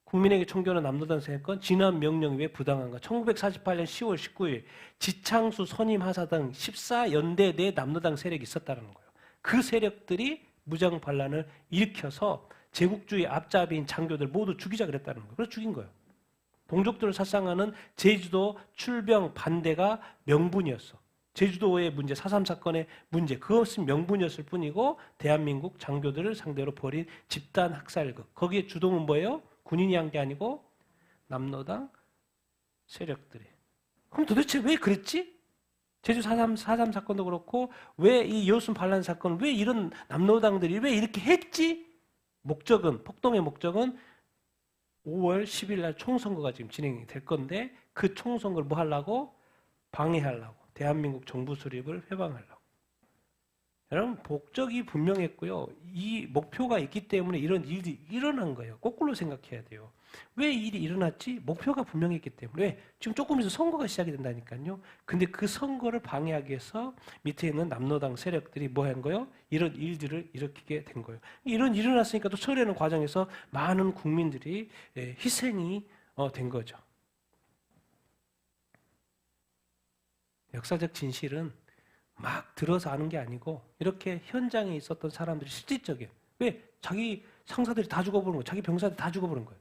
Speaker 1: 국민에게 총겨는 남노당 세력은 진압 명령이 왜 부당한가? 1948년 10월 19일 지창수 선임하사 등 14연대 내 남노당 세력이 있었다는 거예요. 그 세력들이 무장 반란을 일으켜서 제국주의 앞잡이인 장교들 모두 죽이자 그랬다는 거예요. 그래서 죽인 거예요. 동족들을殺傷하는 제주도 출병 반대가 명분이었어. 제주도의 문제, 4.3 사건의 문제, 그것은 명분이었을 뿐이고 대한민국 장교들을 상대로 벌인 집단 학살극. 거기에 주동은 뭐예요? 군인이 한 게 아니고 남노당 세력들이. 그럼 도대체 왜 그랬지? 제주 4.3 사건도 그렇고 왜 이 여순 반란 사건, 왜 이런 남노당들이 왜 이렇게 했지? 목적은, 폭동의 목적은 5월 10일 날 총선거가 지금 진행이 될 건데 그 총선거를 뭐 하려고? 방해하려고. 대한민국 정부 수립을 회방하려고. 여러분 목적이 분명했고요. 이 목표가 있기 때문에 이런 일이 일어난 거예요. 거꾸로 생각해야 돼요. 왜 일이 일어났지? 목표가 분명했기 때문에. 왜? 지금 조금 있으면 선거가 시작이 된다니까요. 근데 그 선거를 방해하기 위해서 밑에 있는 남노당 세력들이 뭐 한 거예요? 이런 일들을 일으키게 된 거예요. 이런 일이 일어났으니까 또 처리하는 과정에서 많은 국민들이 희생이 된 거죠. 역사적 진실은 막 들어서 아는 게 아니고 이렇게 현장에 있었던 사람들이 실질적인 왜? 자기 상사들이 다 죽어버린 거예요. 자기 병사들이 다 죽어버린 거예요.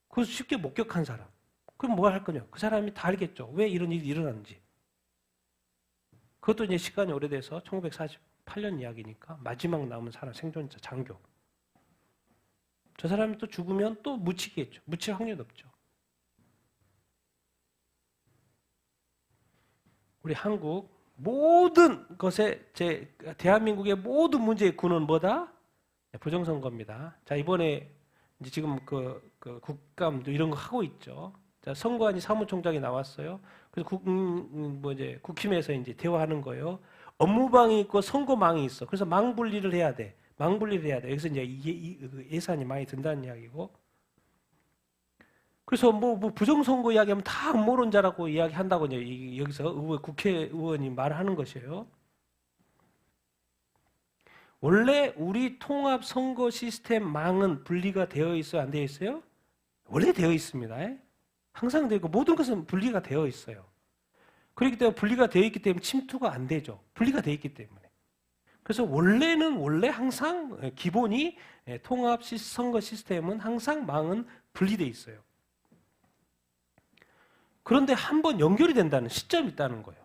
Speaker 1: 그래서 쉽게 목격한 사람. 그럼 뭐 할 거냐? 그 사람이 다 알겠죠. 왜 이런 일이 일어났는지. 그것도 이제 시간이 오래돼서 1948년 이야기니까 마지막 남은 사람 생존자 장교. 저 사람이 또 죽으면 또 묻히겠죠. 묻힐 확률이 높죠. 우리 한국 모든 것에 대한민국의 모든 문제의 근원 뭐다? 부정선거입니다. 자 이번에 이제 지금 그 국감도 이런 거 하고 있죠. 자 선관위 사무총장이 나왔어요. 그래서 국힘에서 이제 대화하는 거예요. 업무망이 있고 선거망이 있어. 그래서 망 분리를 해야 돼. 망 분리를 해야 돼. 여기서 이제 예산이 많이 든다는 이야기고. 그래서 뭐 부정선거 이야기하면 다 음모론자라고 이야기한다고 이제 여기서 국회의원이 말하는 것이에요. 원래 우리 통합 선거 시스템 망은 분리가 되어 있어요? 안 되어 있어요? 원래 되어 있습니다. 항상 되고 모든 것은 분리가 되어 있어요. 그렇기 때문에 분리가 되어 있기 때문에 침투가 안 되죠. 분리가 되어 있기 때문에. 그래서 원래 항상 기본이 통합 선거 시스템은 항상 망은 분리되어 있어요. 그런데 한번 연결이 된다는 시점이 있다는 거예요.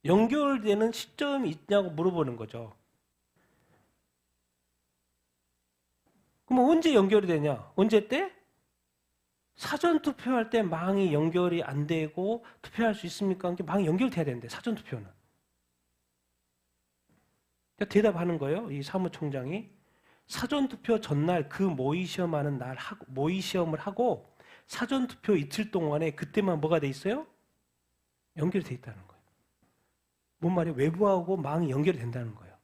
Speaker 1: 연결되는 시점이 있냐고 물어보는 거죠. 그럼 언제 연결이 되냐? 언제 때? 사전 투표할 때 망이 연결이 안 되고 투표할 수 있습니까? 망이 연결돼야 되는데 사전 투표는. 대답하는 거예요. 이 사무총장이 사전투표 전날 그 모의시험하는 날 모의시험을 하고 사전투표 이틀 동안에 그때만 뭐가 돼 있어요? 연결이 돼 있다는 거예요. 뭔 말이에요? 외부하고 망이 연결이 된다는 거예요.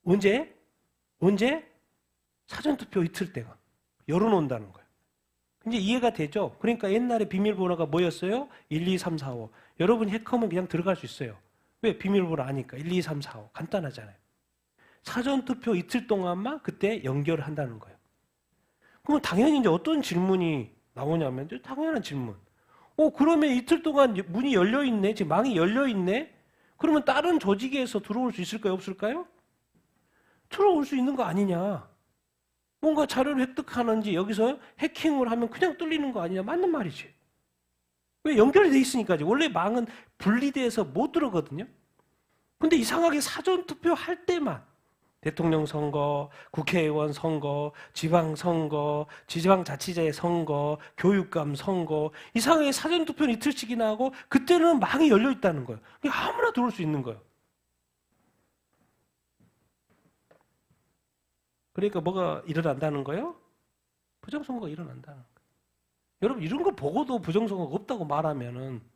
Speaker 1: 언제? 사전투표 이틀 때가 열어놓는다는 거예요. 이제 이해가 되죠? 그러니까 옛날에 비밀번호가 뭐였어요? 1, 2, 3, 4, 5. 여러분이 해커면 그냥 들어갈 수 있어요. 왜? 비밀번호 아니까. 1, 2, 3, 4, 5. 간단하잖아요. 사전투표 이틀 동안만 그때 연결을 한다는 거예요. 그러면 당연히 이제 어떤 질문이 나오냐면, 당연한 질문. 그러면 이틀 동안 문이 열려있네? 지금 망이 열려있네? 그러면 다른 조직에서 들어올 수 있을까요? 없을까요? 들어올 수 있는 거 아니냐? 뭔가 자료를 획득하는지 여기서 해킹을 하면 그냥 뚫리는 거 아니냐? 맞는 말이지. 왜? 연결이 돼 있으니까지. 원래 망은 분리돼서 못 들어거든요. 근데 이상하게 사전투표 할 때만 대통령 선거, 국회의원 선거, 지방선거, 지방자치제 선거, 교육감 선거 이상하게 사전투표는 이틀씩이나 하고 그때는 망이 열려 있다는 거예요. 그러니까 아무나 들어올 수 있는 거예요. 그러니까 뭐가 일어난다는 거예요? 부정선거가 일어난다는 거예요. 여러분 이런 거 보고도 부정선거가 없다고 말하면은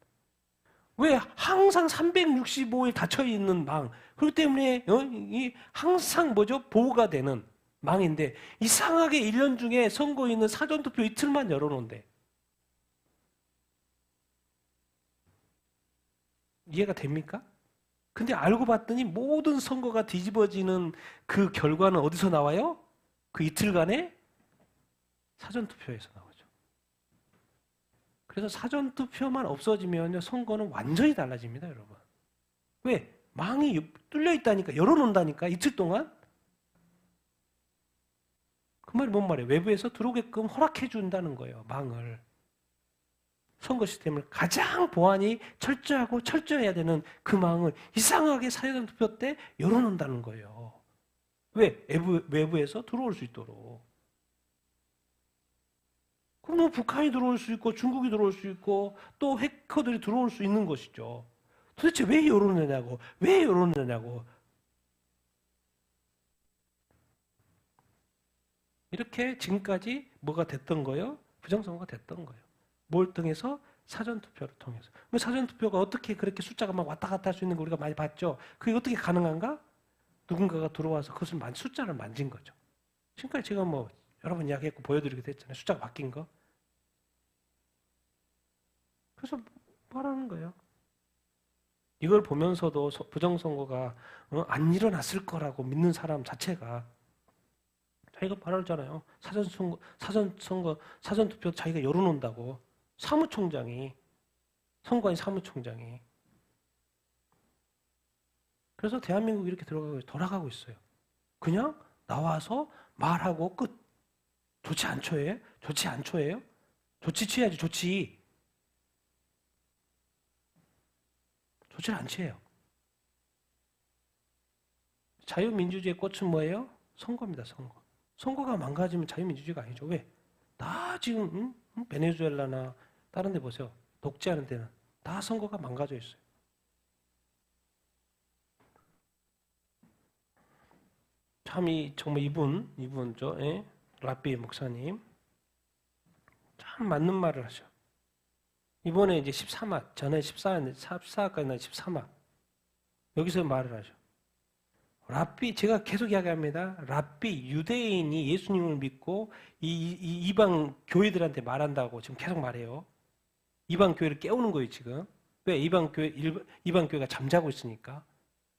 Speaker 1: 왜 항상 365일 닫혀있는 망 그렇기 때문에 항상 뭐죠? 보호가 되는 망인데 이상하게 1년 중에 선거 있는 사전투표 이틀만 열어놓은데 이해가 됩니까? 근데 알고 봤더니 모든 선거가 뒤집어지는 그 결과는 어디서 나와요? 그 이틀간의 사전투표에서 나오죠. 그래서 사전투표만 없어지면요 선거는 완전히 달라집니다, 여러분. 왜? 망이 뚫려 있다니까, 열어놓는다니까 이틀 동안. 그 말이 뭔 말이에요? 외부에서 들어오게끔 허락해 준다는 거예요, 망을. 선거 시스템을 가장 보안이 철저하고 철저해야 되는 그 망을 이상하게 사전투표 때 열어놓는다는 거예요. 왜? 외부에서 들어올 수 있도록. 그럼 뭐 북한이 들어올 수 있고 중국이 들어올 수 있고 또 해커들이 들어올 수 있는 것이죠. 도대체 왜 열어놓느냐고. 왜 열어놓느냐고. 이렇게 지금까지 뭐가 됐던 거예요? 부정선거가 됐던 거예요. 뭘 통해서? 사전투표를 통해서. 사전투표가 어떻게 그렇게 숫자가 막 왔다 갔다 할 수 있는 거 우리가 많이 봤죠. 그게 어떻게 가능한가? 누군가가 들어와서 그것을 숫자를 만진 거죠. 지금까지 제가 뭐 여러 번 이야기했고 보여드리기도 했잖아요. 숫자가 바뀐 거. 그래서 말하는 거예요. 이걸 보면서도 부정선거가 안 일어났을 거라고 믿는 사람 자체가 자기가 말하잖아요. 사전투표 자기가 열어놓는다고. 사무총장이, 선관위 사무총장이. 그래서 대한민국이 이렇게 돌아가고 있어요. 그냥 나와서 말하고 끝. 좋지 않죠예요? 좋지 않죠예요? 조치 취해야지, 조치. 좋지 않지예요. 자유민주주의의 꽃은 뭐예요? 선거입니다, 선거. 선거가 망가지면 자유민주주의가 아니죠. 왜? 다 지금 베네수엘라나 다른 데 보세요. 독재하는 데는 다 선거가 망가져 있어요. 참 정말 이분죠. 예? 라비 목사님 참 맞는 말을 하셔. 이번에 이제 13화, 전에 14화까지 난 13화 여기서 말을 하셔. 랍비, 제가 계속 이야기합니다. 랍비, 유대인이 예수님을 믿고 이방 교회들한테 말한다고 지금 계속 말해요. 이방 교회를 깨우는 거예요, 지금. 왜? 이방 교회가 잠자고 있으니까.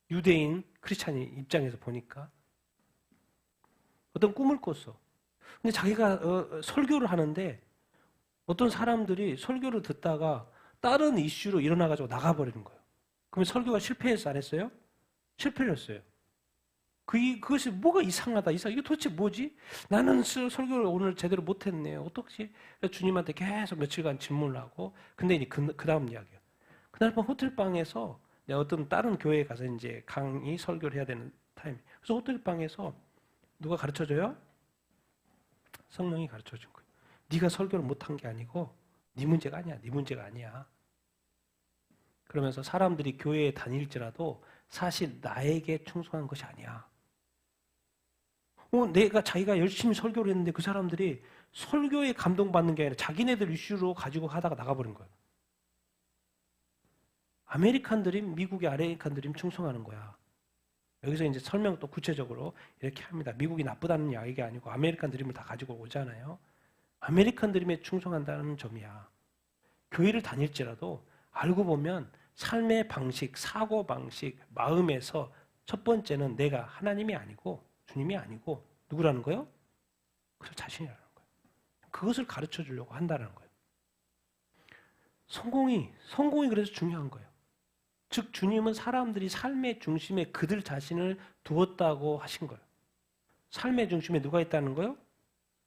Speaker 1: 유대인, 크리스찬 입장에서 보니까. 어떤 꿈을 꿨어. 근데 자기가 설교를 하는데 어떤 사람들이 설교를 듣다가 다른 이슈로 일어나가지고 나가버리는 거예요. 그러면 설교가 실패했어, 안 했어요? 실패를 했어요. 그것이 뭐가 이상하다. 이게 도대체 뭐지? 나는 설교를 오늘 제대로 못했네. 어떻게? 주님한테 계속 며칠간 질문을 하고. 근데 이제 그 다음 이야기예요. 그날 밤 호텔방에서 어떤 다른 교회에 가서 이제 강의 설교를 해야 되는 타임. 그래서 호텔방에서 누가 가르쳐줘요? 성령이 가르쳐준 거예요. 네가 설교를 못한 게 아니고 네 문제가 아니야. 네 문제가 아니야. 그러면서 사람들이 교회에 다닐지라도 사실 나에게 충성한 것이 아니야. 자기가 열심히 설교를 했는데 그 사람들이 설교에 감동받는 게 아니라 자기네들 이슈로 가지고 하다가 나가버린 거예요. 아메리칸 드림, 미국의 아메리칸 드림 충성하는 거야. 여기서 이제 설명 또 구체적으로 이렇게 합니다. 미국이 나쁘다는 이야기가 아니고 아메리칸 드림을 다 가지고 오잖아요. 아메리칸 드림에 충성한다는 점이야. 교회를 다닐지라도 알고 보면 삶의 방식, 사고 방식, 마음에서 첫 번째는 내가 하나님이 아니고 주님이 아니고 누구라는 거예요? 그 자신이라는 거예요. 그것을 가르쳐 주려고 한다는 거예요. 성공이 그래서 중요한 거예요. 즉 주님은 사람들이 삶의 중심에 그들 자신을 두었다고 하신 거예요. 삶의 중심에 누가 있다는 거예요?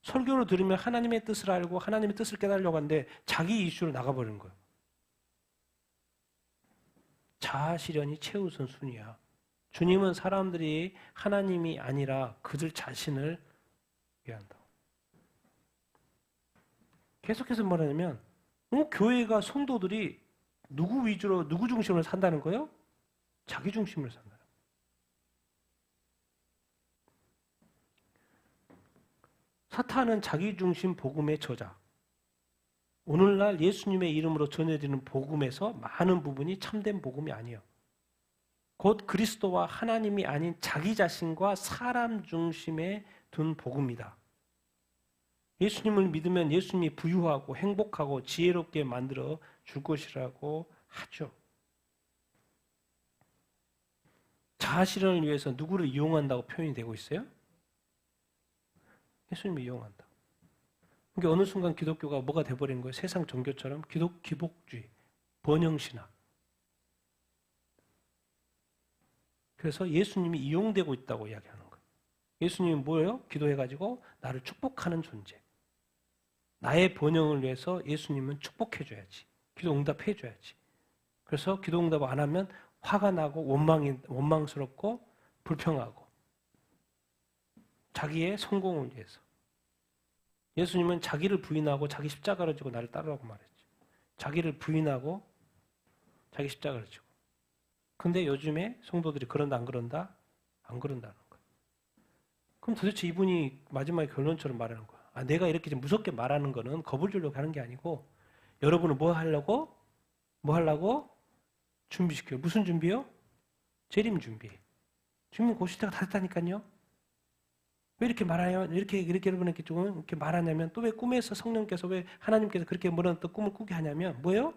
Speaker 1: 설교를 들으면 하나님의 뜻을 알고 하나님의 뜻을 깨달으려고 하는데 자기 이슈로 나가버리는 거예요. 자아 실현이 최우선 순위야. 주님은 사람들이 하나님이 아니라 그들 자신을 위한다. 계속해서 뭐라냐면 교회가 성도들이 누구 위주로 누구 중심으로 산다는 거예요? 자기 중심으로 산다. 사탄은 자기 중심 복음의 저자. 오늘날 예수님의 이름으로 전해지는 복음에서 많은 부분이 참된 복음이 아니에요. 곧 그리스도와 하나님이 아닌 자기 자신과 사람 중심에 둔 복음이다. 예수님을 믿으면 예수님이 부유하고 행복하고 지혜롭게 만들어 줄 것이라고 하죠. 자아실현을 위해서 누구를 이용한다고 표현이 되고 있어요? 예수님을 이용한다. 그러니까 어느 순간 기독교가 뭐가 돼버린 거예요? 세상 종교처럼 기복주의, 번영신학. 그래서 예수님이 이용되고 있다고 이야기하는 거예요. 예수님이 뭐예요? 기도해가지고 나를 축복하는 존재. 나의 번영을 위해서 예수님은 축복해줘야지. 기도 응답해줘야지. 그래서 기도 응답 안 하면 화가 나고 원망스럽고 불평하고 자기의 성공을 위해서. 예수님은 자기를 부인하고 자기 십자가를 지고 나를 따르라고 말했죠. 자기를 부인하고 자기 십자가를 지고. 근데 요즘에 성도들이 그런다 안 그런다? 안 그런다는 거예요. 그럼 도대체 이분이 마지막에 결론처럼 말하는 거야. 내가 이렇게 좀 무섭게 말하는 거는 겁을 주려고 하는 게 아니고 여러분은 뭐 하려고? 준비시켜요. 무슨 준비요? 재림 준비. 주님 곧 시대가 다 됐다니까요. 왜 이렇게 말해요? 이렇게 여러분에게 조금 이렇게 말하냐면 또 왜 꿈에서 성령께서 왜 하나님께서 그렇게 뭐라는 또 꿈을 꾸게 하냐면 뭐예요?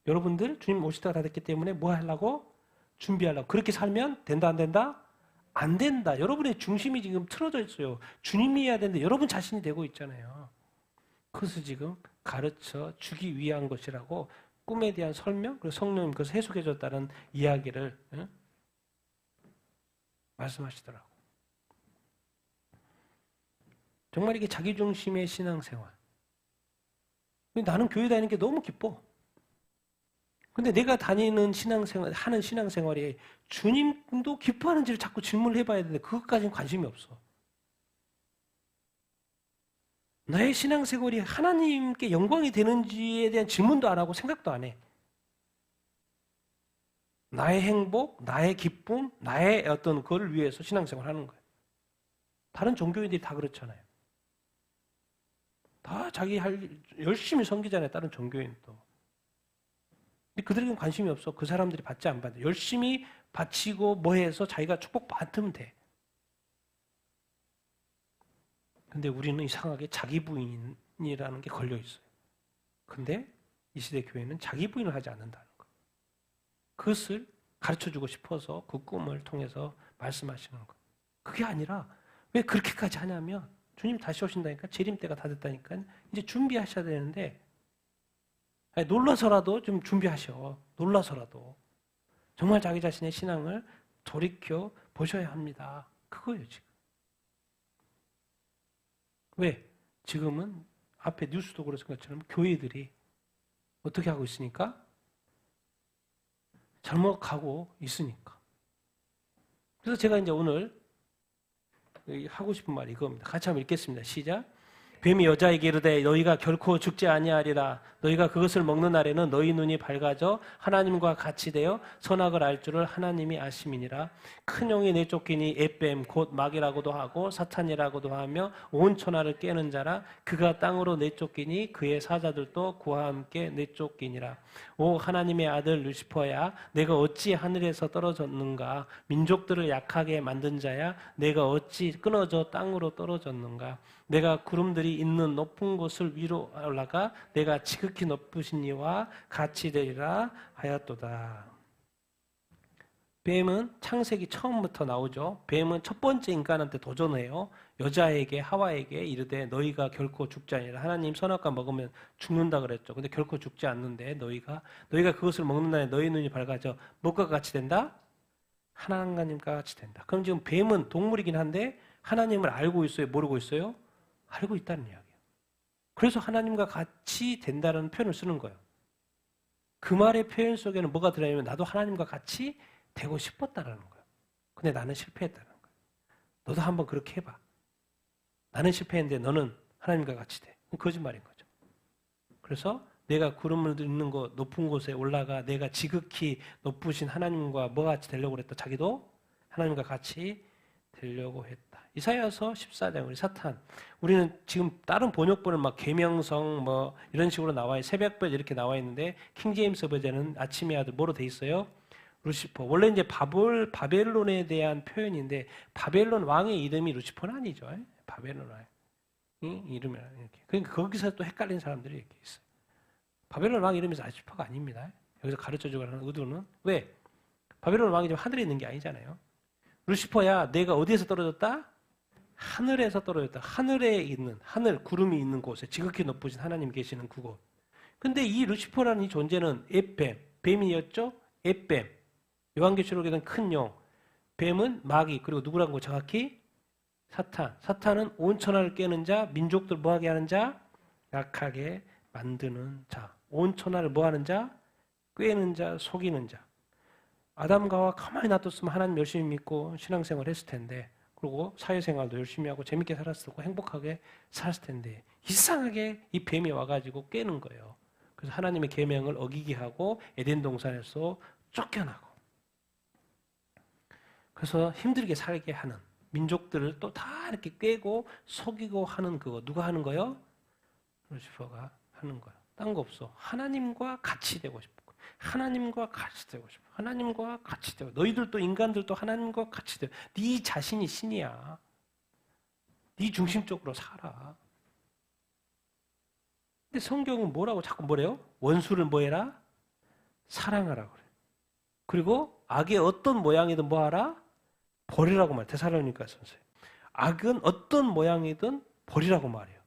Speaker 1: 여러분들 주님 올 시대가 다 됐기 때문에 뭐 하려고? 준비하려고. 그렇게 살면 된다 안 된다? 안 된다. 여러분의 중심이 지금 틀어져 있어요. 주님이 해야 되는데 여러분 자신이 되고 있잖아요. 그것을 지금 가르쳐 주기 위한 것이라고 꿈에 대한 설명, 그리고 성령님 그것을 해석해 줬다는 이야기를 말씀하시더라고. 정말 이게 자기중심의 신앙생활. 나는 교회 다니는 게 너무 기뻐. 근데 내가 다니는 하는 신앙생활이 주님도 기뻐하는지를 자꾸 질문을 해봐야 되는데 그것까지는 관심이 없어. 나의 신앙생활이 하나님께 영광이 되는지에 대한 질문도 안 하고 생각도 안 해. 나의 행복, 나의 기쁨, 나의 어떤 그거를 위해서 신앙생활을 하는 거예요. 다른 종교인들이 다 그렇잖아요. 다 자기 열심히 섬기잖아요. 다른 종교인도. 근데 그들에게는 관심이 없어. 그 사람들이 받지 안 받지. 열심히 바치고 뭐 해서 자기가 축복받으면 돼. 근데 우리는 이상하게 자기 부인이라는 게 걸려 있어요. 근데 이 시대 교회는 자기 부인을 하지 않는다는 거. 그것을 가르쳐주고 싶어서 그 꿈을 통해서 말씀하시는 거. 그게 아니라 왜 그렇게까지 하냐면 주님 다시 오신다니까 재림 때가 다 됐다니까 이제 준비하셔야 되는데 놀라서라도 좀 준비하셔. 놀라서라도. 정말 자기 자신의 신앙을 돌이켜 보셔야 합니다. 그거예요 지금. 왜? 지금은 앞에 뉴스도 그랬을 것처럼 교회들이 어떻게 하고 있으니까? 잘못 가고 있으니까. 그래서 제가 이제 오늘 하고 싶은 말이 이겁니다. 같이 한번 읽겠습니다. 시작. 뱀이 여자에게 이르되 너희가 결코 죽지 아니하리라. 너희가 그것을 먹는 날에는 너희 눈이 밝아져 하나님과 같이 되어 선악을 알 줄을 하나님이 아심이니라. 큰 용이 내쫓기니 에뱀 곧 마귀라고도 하고 사탄이라고도 하며 온 천하를 깨는 자라. 그가 땅으로 내쫓기니 그의 사자들도 그와 함께 내쫓기니라. 오 하나님의 아들 루시퍼야, 내가 어찌 하늘에서 떨어졌는가? 민족들을 약하게 만든 자야, 내가 어찌 끊어져 땅으로 떨어졌는가? 내가 구름들이 있는 높은 곳을 위로 올라가 내가 지극히 높으신 이와 같이 되리라 하였도다. 뱀은 창세기 처음부터 나오죠. 뱀은 첫 번째 인간한테 도전해요. 여자에게 하와에게 이르되 너희가 결코 죽지 아니라. 하나님 선악과 먹으면 죽는다 그랬죠. 근데 결코 죽지 않는데 너희가 그것을 먹는 날에 너희 눈이 밝아져 무엇과 같이 된다? 하나님과 같이 된다. 그럼 지금 뱀은 동물이긴 한데 하나님을 알고 있어요? 모르고 있어요? 알고 있다는 이야기예요. 그래서 하나님과 같이 된다는 표현을 쓰는 거예요. 그 말의 표현 속에는 뭐가 들어있냐면 나도 하나님과 같이 되고 싶었다라는 거예요. 근데 나는 실패했다는 거예요. 너도 한번 그렇게 해봐. 나는 실패했는데 너는 하나님과 같이 돼. 거짓말인 거죠. 그래서 내가 구름을 있는 곳 높은 곳에 올라가 내가 지극히 높으신 하나님과 뭐가 같이 되려고 그랬다. 자기도 하나님과 같이 되려고 했다. 이사야서 14장 우리 사탄. 우리는 지금 다른 번역본은 막 계명성 뭐 이런 식으로 나와요. 새벽별 이렇게 나와 있는데 킹제임스 버전은 아침의 아들 뭐로 돼 있어요? 루시퍼. 원래 이제 바벨론에 대한 표현인데 바벨론 왕의 이름이 루시퍼는 아니죠. 바벨론 왕의 이름이 이렇게. 그러니까 거기서 또 헷갈리는 사람들이 이렇게 있어요. 바벨론 왕 이름이 루시퍼가 아닙니다. 여기서 가르쳐 주고 하는 의도는 왜? 바벨론 왕이 지금 하늘에 있는 게 아니잖아요. 루시퍼야, 내가 어디에서 떨어졌다? 하늘에서 떨어졌다. 하늘에 있는, 하늘, 구름이 있는 곳에 지극히 높으신 하나님 계시는 그곳. 근데 이 루시퍼라는 이 존재는 에뱀, 뱀이었죠? 에뱀. 요한계시록에는 큰 용. 뱀은 마귀, 그리고 누구라는 거 정확히? 사탄. 사탄은 온 천하를 깨는 자, 민족들 뭐하게 하는 자? 약하게 만드는 자. 온 천하를 뭐하는 자? 꿰는 자, 속이는 자. 아담과 하와 가만히 놔뒀으면 하나님 열심히 믿고 신앙생활 했을 텐데, 그리고 사회생활도 열심히 하고 재밌게 살았을 거고 행복하게 살았을 텐데 이상하게 이 뱀이 와가지고 깨는 거예요. 그래서 하나님의 계명을 어기게 하고 에덴 동산에서 쫓겨나고, 그래서 힘들게 살게 하는 민족들을 또 다 이렇게 꿰고 속이고 하는 그거 누가 하는 거예요? 루시퍼가 하는 거예요. 딴 거 없어. 하나님과 같이 되고 싶어. 하나님과 같이 되고 싶어. 하나님과 같이 되고. 너희들도 인간들도 하나님과 같이 되고. 네 자신이 신이야. 네 중심적으로 살아. 근데 성경은 뭐라고 자꾸 뭐래요? 원수를 뭐해라? 사랑하라 그래. 그리고 악의 어떤 모양이든 뭐하라? 버리라고 말해. 데살로니가 선생. 악은 어떤 모양이든 버리라고 말해요.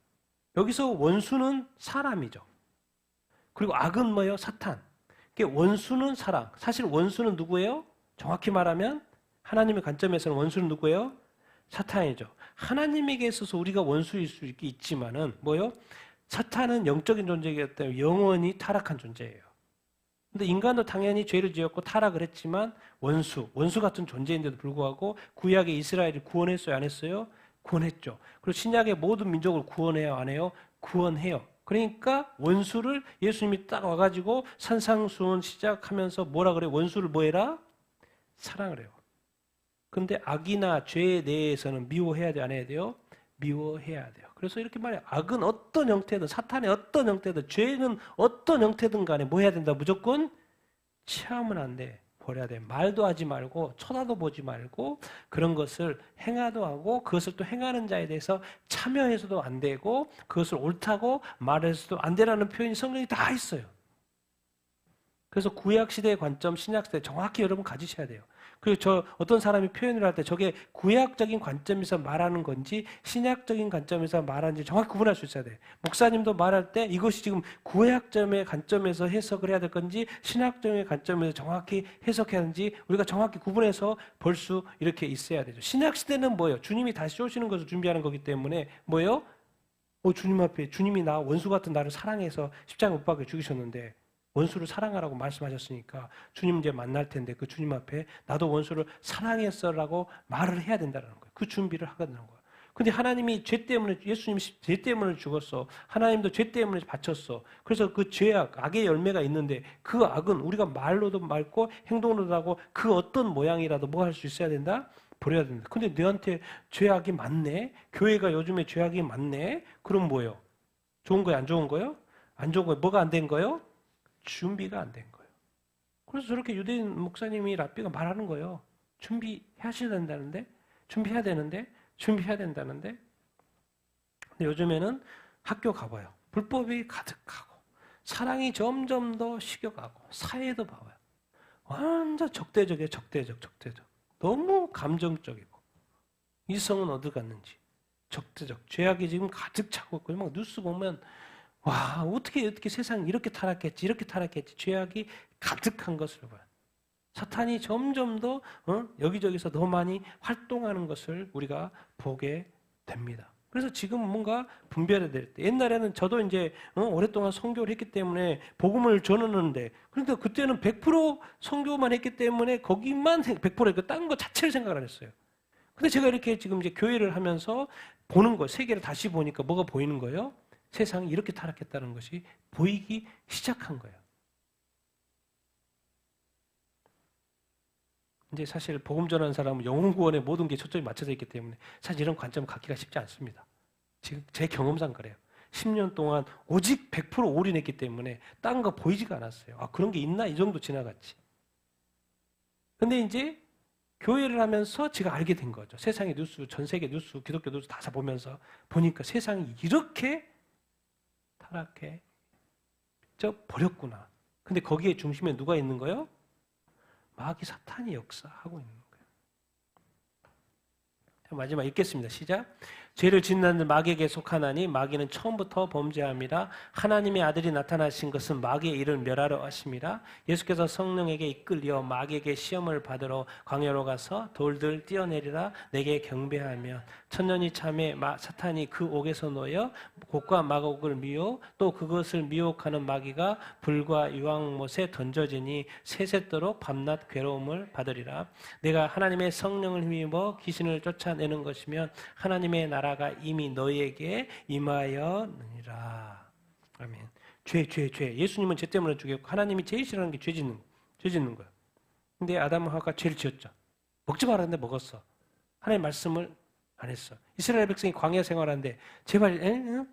Speaker 1: 여기서 원수는 사람이죠. 그리고 악은 뭐예요? 사탄. 원수는 사랑. 사실 원수는 누구예요? 정확히 말하면 하나님의 관점에서는 원수는 누구예요? 사탄이죠. 하나님에게 있어서 우리가 원수일 수 있지만은 뭐예요? 사탄은 영적인 존재이기 때문에 영원히 타락한 존재예요. 근데 인간도 당연히 죄를 지었고 타락을 했지만 원수 같은 존재인데도 불구하고 구약의 이스라엘을 구원했어요? 안 했어요? 구원했죠. 그리고 신약의 모든 민족을 구원해요? 안 해요? 구원해요. 그러니까 원수를 예수님이 딱 와가지고 산상수훈 시작하면서 뭐라 그래요? 원수를 뭐해라? 사랑을 해요. 근데 악이나 죄에 대해서는 미워해야 돼? 안 해야 돼요? 미워해야 돼요. 그래서 이렇게 말해요. 악은 어떤 형태든, 사탄의 어떤 형태든, 죄는 어떤 형태든 간에 뭐 해야 된다? 무조건 취하면 안 돼. 버려야 돼. 말도 하지 말고 쳐다도 보지 말고 그런 것을 행하도 하고 그것을 또 행하는 자에 대해서 참여해서도 안 되고 그것을 옳다고 말해서도 안 되라는 표현이 성경에 다 있어요. 그래서 구약시대의 관점, 신약시대 정확히 여러분 가지셔야 돼요. 그리고 저 어떤 사람이 표현을 할 때 저게 구약적인 관점에서 말하는 건지 신약적인 관점에서 말하는지 정확히 구분할 수 있어야 돼. 목사님도 말할 때 이것이 지금 구약점의 관점에서 해석을 해야 될 건지 신약적인 관점에서 정확히 해석해야 하는지 우리가 정확히 구분해서 볼 수 이렇게 있어야 되죠. 신약시대는 뭐예요? 주님이 다시 오시는 것을 준비하는 거기 때문에 뭐예요? 주님 앞에 주님이 나 원수 같은 나를 사랑해서 십자가 못 박혀 죽이셨는데 원수를 사랑하라고 말씀하셨으니까 주님 이제 만날 텐데 그 주님 앞에 나도 원수를 사랑했어라고 말을 해야 된다는 거예요. 그 준비를 하게 되는 거예요. 근데 하나님이 죄 때문에, 예수님이 죄 때문에 죽었어. 하나님도 죄 때문에 바쳤어. 그래서 그 죄악, 악의 열매가 있는데 그 악은 우리가 말로도 맑고 행동으로도 하고 그 어떤 모양이라도 뭐 할 수 있어야 된다? 버려야 된다. 근데 너한테 죄악이 많네? 교회가 요즘에 죄악이 많네? 그럼 뭐예요? 좋은 거예요? 안 좋은 거예요? 안 좋은 거예요? 뭐가 안 된 거예요? 준비가 안 된 거예요. 그래서 저렇게 유대인 목사님이 랍비가 말하는 거예요. 준비하셔야 된다는데? 준비해야 되는데? 준비해야 된다는데? 근데 요즘에는 학교 가봐요. 불법이 가득하고 사랑이 점점 더 식어가고 사회도 봐봐요. 완전 적대적이에요. 적대적. 너무 감정적이고 이성은 어디 갔는지 적대적. 죄악이 지금 가득 차고 있고 막 뉴스 보면 와 어떻게 세상이 이렇게 타락했지 죄악이 가득한 것을 봐요. 사탄이 점점 더 여기저기서 더 많이 활동하는 것을 우리가 보게 됩니다. 그래서 지금 뭔가 분별해야 될 때, 옛날에는 저도 이제 오랫동안 선교를 했기 때문에 복음을 전하는데, 그런데 그때는 100% 선교만 했기 때문에 거기만 100% 했고 딴 거 자체를 생각을 안 했어요. 근데 제가 이렇게 지금 이제 교회를 하면서 보는 거, 세계를 다시 보니까 뭐가 보이는 거예요? 세상이 이렇게 타락했다는 것이 보이기 시작한 거예요. 이제 사실 복음 전하는 사람은 영혼 구원에 모든 게 초점이 맞춰져 있기 때문에 사실 이런 관점을 갖기가 쉽지 않습니다. 지금 제 경험상 그래요. 10년 동안 오직 100% 올인했기 때문에 딴 거 보이지가 않았어요. 아, 그런 게 있나? 이 정도 지나갔지. 근데 이제 교회를 하면서 제가 알게 된 거죠. 세상의 뉴스, 전 세계 뉴스, 기독교 뉴스 다 보면서 보니까 세상이 이렇게 타락해 버렸구나. 근데 거기에 중심에 누가 있는 거예요? 마귀 사탄이 역사하고 있는 거예요. 마지막 읽겠습니다. 시작. 죄를 짓는 마귀에게 속하나니 마귀는 처음부터 범죄함이라. 하나님의 아들이 나타나신 것은 마귀의 일을 멸하러 하심이라. 예수께서 성령에게 이끌려 마귀에게 시험을 받으러 광야로 가서 돌들 뛰어내리라 내게 경배하며 천년이 참에 사탄이 그 옥에서 놓여 곡과 마곡을 미혹 또 그것을 미혹하는 마귀가 불과 유황못에 던져지니 세세도록 밤낮 괴로움을 받으리라. 내가 하나님의 성령을 힘입어 귀신을 쫓아내는 것이면 하나님의 나라가 이미 너희에게 임하였느니라. 아멘. 죄. 예수님은 죄 때문에 죽였고 하나님이 제일 싫어하는 게 죄 짓는 거예요. 근데 아담과 하와가 죄를 지었죠. 먹지 말았는데 먹었어. 하나님의 말씀을 안 했어. 이스라엘 백성이 광야 생활하는데 제발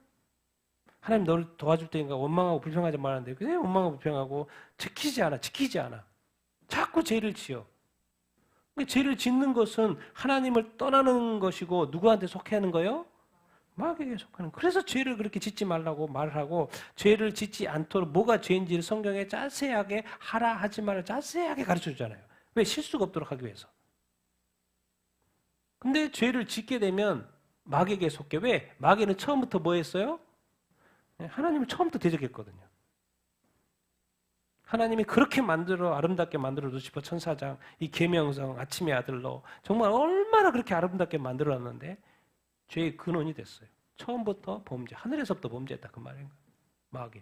Speaker 1: 하나님 너를 도와줄 테니까 원망하고 불평하지 말았는데 그냥 원망하고 불평하고 지키지 않아. 자꾸 죄를 지어. 죄를 짓는 것은 하나님을 떠나는 것이고 누구한테 속해 하는 거예요? 마귀에게 속하는. 그래서 죄를 그렇게 짓지 말라고 말하고 죄를 짓지 않도록 뭐가 죄인지를 성경에 자세하게 하라 하지 말라 자세하게 가르쳐주잖아요. 왜? 실수가 없도록 하기 위해서. 근데 죄를 짓게 되면 마귀에게 속해. 왜? 마귀는 처음부터 뭐 했어요? 하나님을 처음부터 대적했거든요. 하나님이 그렇게 아름답게 만들어 주시고 천사장, 이 계명성, 아침의 아들로 정말 얼마나 그렇게 아름답게 만들어놨는데 죄의 근원이 됐어요. 처음부터 범죄, 하늘에서부터 범죄했다 그 말인 거예요. 마귀.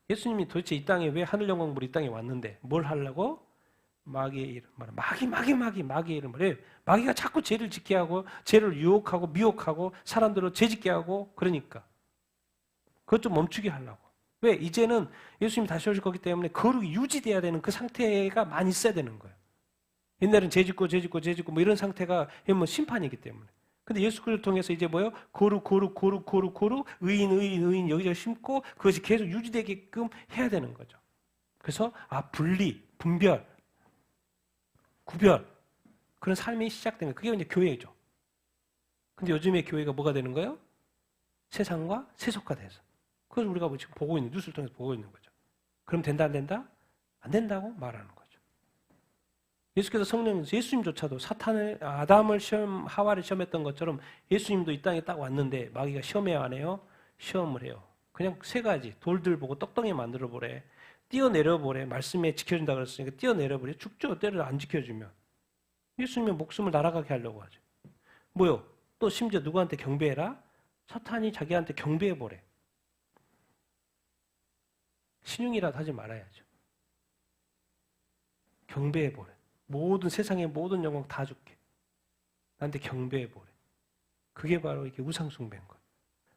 Speaker 1: 예수님이 도대체 이 땅에 왜 하늘 영광으로 이 땅에 왔는데 뭘 하려고? 마귀의 이름 말해. 마귀의 이름을 해요. 마귀가 자꾸 죄를 짓게 하고 죄를 유혹하고 미혹하고 사람들을 죄짓게 하고 그러니까 그것 좀 멈추게 하려고. 왜? 이제는 예수님이 다시 오실 거기 때문에 거룩이 유지돼야 되는 그 상태가 많이 있어야 되는 거예요. 옛날엔 죄짓고 뭐 이런 상태가 심판이기 때문에. 근데 예수 그리스도를 통해서 이제 뭐예요? 거룩, 의인 여기저기 심고 그것이 계속 유지되게끔 해야 되는 거죠. 그래서 분리, 분별, 구별 그런 삶이 시작된 거예요. 그게 이제 교회죠. 근데 요즘에 교회가 뭐가 되는 거예요? 세상과 세속화돼서. 그걸 우리가 지금 뉴스를 통해서 보고 있는 거죠. 그럼 된다, 안 된다? 안 된다고 말하는 거죠. 예수께서 예수님조차도 하와를 시험했던 것처럼 예수님도 이 땅에 딱 왔는데 마귀가 시험해요, 안 해요? 시험을 해요. 그냥 세 가지. 돌들 보고 떡덩이 만들어 보래. 뛰어내려 보래. 말씀에 지켜준다 그랬으니까 뛰어내려 보래. 죽죠. 때를 안 지켜주면. 예수님의 목숨을 날아가게 하려고 하죠. 뭐요? 또 심지어 누구한테 경배해라? 사탄이 자기한테 경배해 보래. 신용이라도 하지 말아야죠. 경배해 보래. 세상의 모든 영광 다 줄게. 나한테 경배해 보래. 그게 바로 이게 우상숭배인 거예요.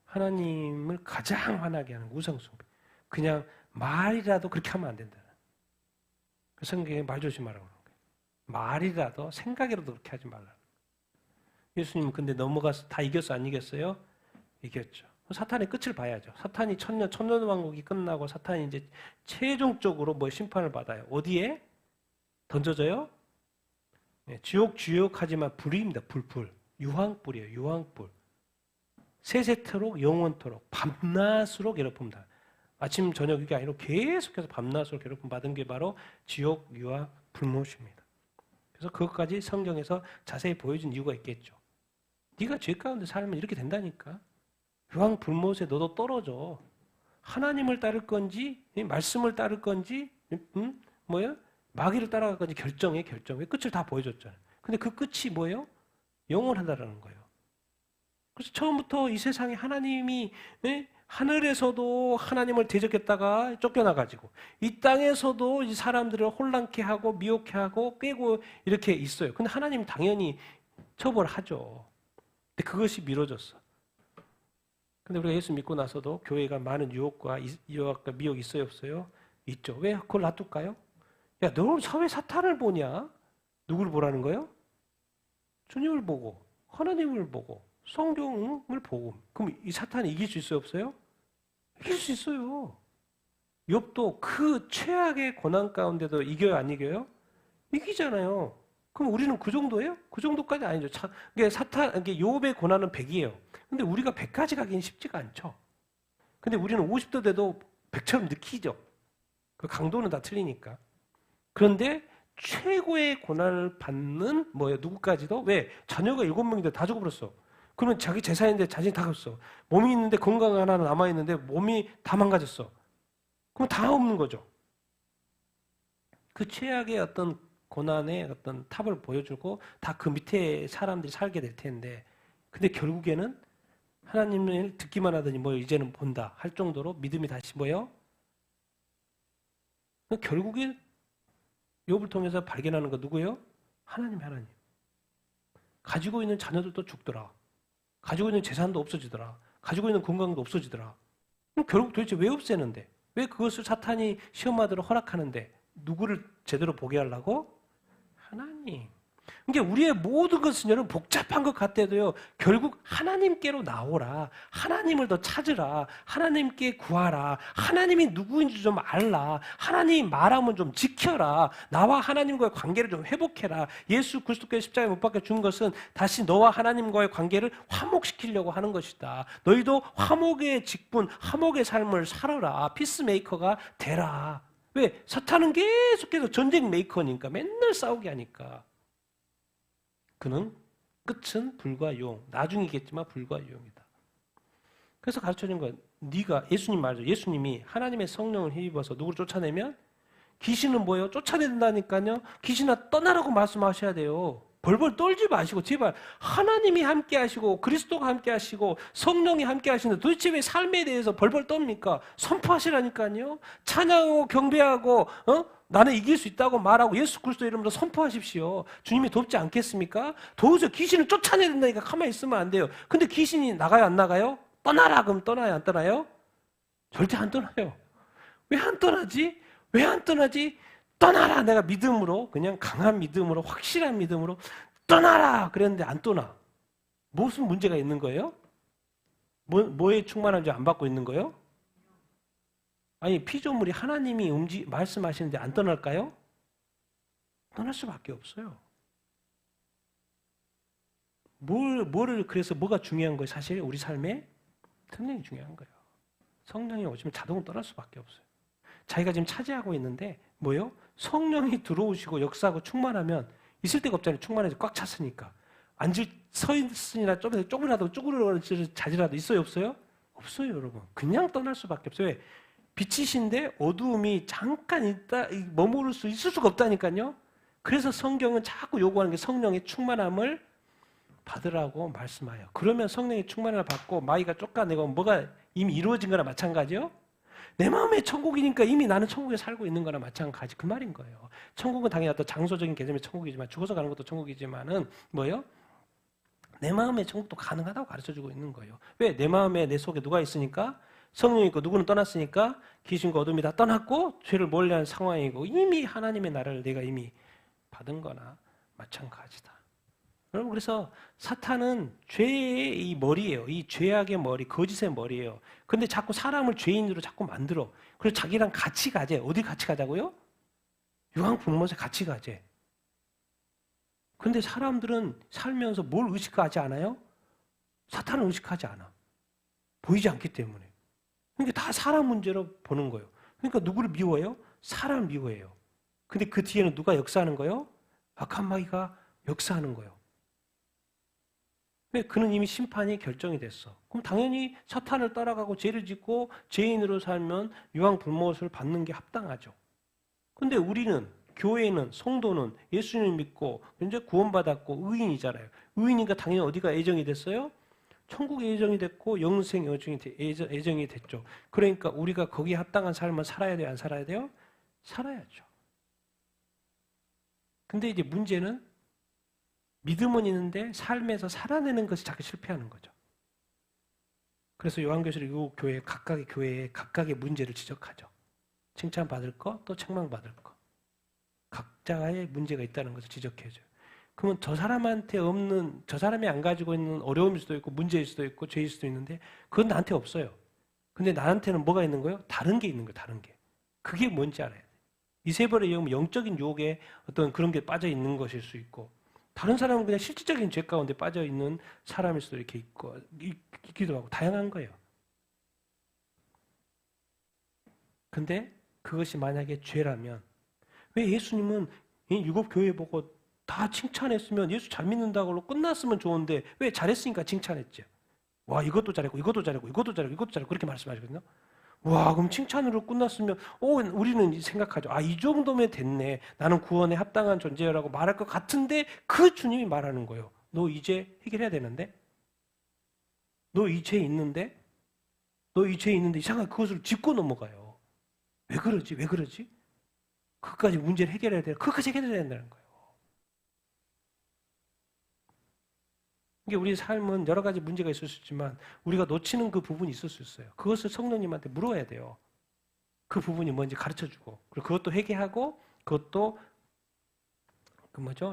Speaker 1: 하나님을 가장 화나게 하는 우상숭배. 그냥 말이라도 그렇게 하면 안 된다. 성경에 말 조심하라고 그러는 거예요. 말이라도 생각이라도 그렇게 하지 말라. 예수님은 근데 넘어가서 다 이겼어, 안 이겼어요? 이겼죠. 사탄의 끝을 봐야죠. 사탄이 천년왕국이 끝나고 사탄이 이제 최종적으로 심판을 받아요. 어디에? 던져져요? 지옥하지만 불입니다. 불. 유황불이에요. 유황불. 세세토록 영원토록 밤낮으로 괴롭힙니다. 아침 저녁이 아니라 계속해서 밤낮으로 괴롭힘 받은 게 바로 지옥 유황 불못입니다. 그래서 그것까지 성경에서 자세히 보여준 이유가 있겠죠. 네가 죄 가운데 살면 이렇게 된다니까. 유황 불못에 너도 떨어져. 하나님을 따를 건지 말씀을 따를 건지 마귀를 따라갈 건지 결정해. 끝을 다 보여줬잖아요. 근데 그 끝이 뭐예요? 영원하다라는 거예요. 그래서 처음부터 이 세상에 하나님이 하늘에서도 하나님을 대적했다가 쫓겨나가지고 이 땅에서도 이 사람들을 혼란케 하고 미혹케 하고 깨고 이렇게 있어요. 근데 하나님 당연히 처벌하죠. 근데 그것이 미뤄졌어. 근데 우리가 예수 믿고 나서도 교회가 많은 유혹과 미혹이 있어요, 없어요? 있죠. 왜 그걸 놔둘까요? 야, 너 왜 사탄을 보냐? 누구를 보라는 거예요? 주님을 보고, 하나님을 보고, 성경을 보고. 그럼 이 사탄이 이길 수 있어요, 없어요? 이길 수 있어요. 욥도 그 최악의 고난 가운데도 이겨요, 안 이겨요? 이기잖아요. 그럼 우리는 그 정도예요? 그 정도까지 아니죠. 이게 욥의 고난은 100이에요. 근데 우리가 100까지 가기는 쉽지가 않죠. 근데 우리는 50도 돼도 100처럼 느끼죠. 그 강도는 다 틀리니까. 그런데 최고의 고난을 받는 누구까지도? 왜? 자녀가 7명인데 다 죽어버렸어. 그러면 자기 재산인데 자신이 다 갔어. 몸이 있는데 건강 하나는 남아있는데 몸이 다 망가졌어. 그럼 다 없는 거죠. 그 최악의 어떤 고난의 어떤 탑을 보여주고 다 그 밑에 사람들이 살게 될 텐데, 근데 결국에는 하나님을 듣기만 하더니 이제는 본다 할 정도로 믿음이 다시 결국에 욥을 통해서 발견하는 거 누구예요? 하나님. 가지고 있는 자녀들도 죽더라. 가지고 있는 재산도 없어지더라. 가지고 있는 건강도 없어지더라. 그럼 결국 도대체 왜 없애는데? 왜 그것을 사탄이 시험하도록 허락하는데? 누구를 제대로 보게 하려고? 하나님. 그러니까 우리의 모든 것은 여러분 복잡한 것 같아도요, 결국 하나님께로 나오라. 하나님을 더 찾으라. 하나님께 구하라. 하나님이 누구인지 좀 알라. 하나님 말하면 좀 지켜라. 나와 하나님과의 관계를 좀 회복해라. 예수 그리스도께서 십자가에 못 박혀 준 것은 다시 너와 하나님과의 관계를 화목시키려고 하는 것이다. 너희도 화목의 직분, 화목의 삶을 살아라. 피스메이커가 되라. 왜? 사탄은 계속해서 전쟁 메이커니까 맨날 싸우게 하니까. 그는 끝은 불과 용. 나중이겠지만 불과 용이다. 그래서 가르쳐준 건 네가 예수님 말이죠. 예수님이 하나님의 성령을 힘입어서 누구를 쫓아내면 귀신은 뭐예요? 쫓아낸다니까요. 귀신아 떠나라고 말씀하셔야 돼요. 벌벌 떨지 마시고 제발 하나님이 함께 하시고 그리스도가 함께 하시고 성령이 함께 하시는데 도대체 왜 삶에 대해서 벌벌 떱니까? 선포하시라니까요. 찬양하고 경배하고 나는 이길 수 있다고 말하고 예수 그리스도 이름으로 선포하십시오. 주님이 돕지 않겠습니까? 도저히 귀신을 쫓아내야 된다니까 가만히 있으면 안 돼요. 근데 귀신이 나가요, 안 나가요? 떠나라 그럼 떠나요, 안 떠나요? 절대 안 떠나요. 왜 안 떠나지? 왜 안 떠나지? 떠나라. 내가 믿음으로, 그냥 강한 믿음으로, 확실한 믿음으로 떠나라 그랬는데 안 떠나. 무슨 문제가 있는 거예요? 뭐에 충만한지 안 받고 있는 거예요? 아니 피조물이 하나님이 말씀하시는데 안 떠날까요? 떠날 수밖에 없어요. 그래서 뭐가 중요한 거예요? 사실 우리 삶에 성령이 중요한 거예요. 성령이 오시면 자동으로 떠날 수밖에 없어요. 자기가 지금 차지하고 있는데 뭐요? 성령이 들어오시고 역사하고 충만하면 있을 데가 없잖아요. 충만해서 꽉 찼으니까. 서 있으니라 조금이라도 쭈그러는 자리라도 있어요, 없어요? 없어요, 여러분. 그냥 떠날 수밖에 없어요. 왜? 빛이신데 어두움이 잠깐 있다 머무를 수 있을 수가 없다니까요. 그래서 성경은 자꾸 요구하는 게 성령의 충만함을 받으라고 말씀하여. 그러면 성령의 충만함을 받고 마귀가 쫓아내고 뭐가 이미 이루어진 거나 마찬가지요. 내 마음에 천국이니까 이미 나는 천국에 살고 있는 거나 마찬가지 그 말인 거예요. 천국은 당연히 어떤 장소적인 개념의 천국이지만 죽어서 가는 것도 천국이지만은 뭐예요? 내 마음의 천국도 가능하다고 가르쳐주고 있는 거예요. 왜? 내 마음에 내 속에 누가 있으니까? 성령이 있고 누구는 떠났으니까 귀신과 어둠이 다 떠났고 죄를 멀리하는 상황이고 이미 하나님의 나라를 내가 이미 받은 거나 마찬가지다. 여러분 그래서 사탄은 죄의 이 머리예요. 이 죄악의 머리, 거짓의 머리예요. 근데 자꾸 사람을 죄인으로 자꾸 만들어. 그래서 자기랑 같이 가재. 어디 같이 가자고요? 유황불못에 같이 가재. 근데 사람들은 살면서 뭘 의식하지 않아요? 사탄을 의식하지 않아. 보이지 않기 때문에. 그러니까 다 사람 문제로 보는 거예요. 그러니까 누구를 미워해요? 사람을 미워해요. 근데 그 뒤에는 누가 역사하는 거예요? 악한 마귀가 역사하는 거예요. 왜? 그는 이미 심판이 결정이 됐어. 그럼 당연히 사탄을 따라가고 죄를 짓고 죄인으로 살면 유황불못을 받는 게 합당하죠. 근데 우리는 교회는 성도는 예수님을 믿고 이제 구원받았고 의인이잖아요. 의인이니까 당연히 어디가 예정이 됐어요? 천국에 예정이 됐고 영생 예정이 됐죠. 그러니까 우리가 거기에 합당한 삶을 살아야 돼요? 안 살아야 돼요? 살아야죠. 근데 이제 문제는 믿음은 있는데 삶에서 살아내는 것이 자꾸 실패하는 거죠. 그래서 요한계시록 일곱 교회 각각의 교회에 각각의 문제를 지적하죠. 칭찬받을 거, 또 책망받을 거. 각자의 문제가 있다는 것을 지적해줘요. 그러면 저 사람한테 없는, 저 사람이 안 가지고 있는 어려움일 수도 있고 문제일 수도 있고 죄일 수도 있는데 그건 나한테 없어요. 근데 나한테는 뭐가 있는 거예요? 다른 게 있는 거예요. 다른 게. 그게 뭔지 알아야 돼요. 이세벌에 의하면 영적인 유혹에 어떤 그런 게 빠져 있는 것일 수 있고 다른 사람은 그냥 실질적인 죄 가운데 빠져 있는 사람일 수도 이렇게 있기도 하고 다양한 거예요. 근데 그것이 만약에 죄라면 왜 예수님은 율법 교회 보고 다 칭찬했으면 예수 잘 믿는다고 끝났으면 좋은데 왜 잘했으니까 칭찬했죠. 와 이것도 잘했고 이것도 잘했고 이것도 잘했고 이것도 잘했고 그렇게 말씀하시거든요. 와 그럼 칭찬으로 끝났으면 우리는 생각하죠. 아 이 정도면 됐네. 나는 구원에 합당한 존재라고 말할 것 같은데 그 주님이 말하는 거예요. 너 이제 해결해야 되는데? 너 이 죄 있는데? 너 이 죄 있는데 이상하게 그것을 짚고 넘어가요. 왜 그러지? 왜 그러지? 그것까지 문제를 해결해야 돼요. 그것까지 해결해야 된다는 거예요. 이게 우리 삶은 여러 가지 문제가 있을 수 있지만 우리가 놓치는 그 부분이 있을 수 있어요. 그것을 성령님한테 물어야 돼요. 그 부분이 뭔지 가르쳐주고 그리고 그것도 회개하고 그것도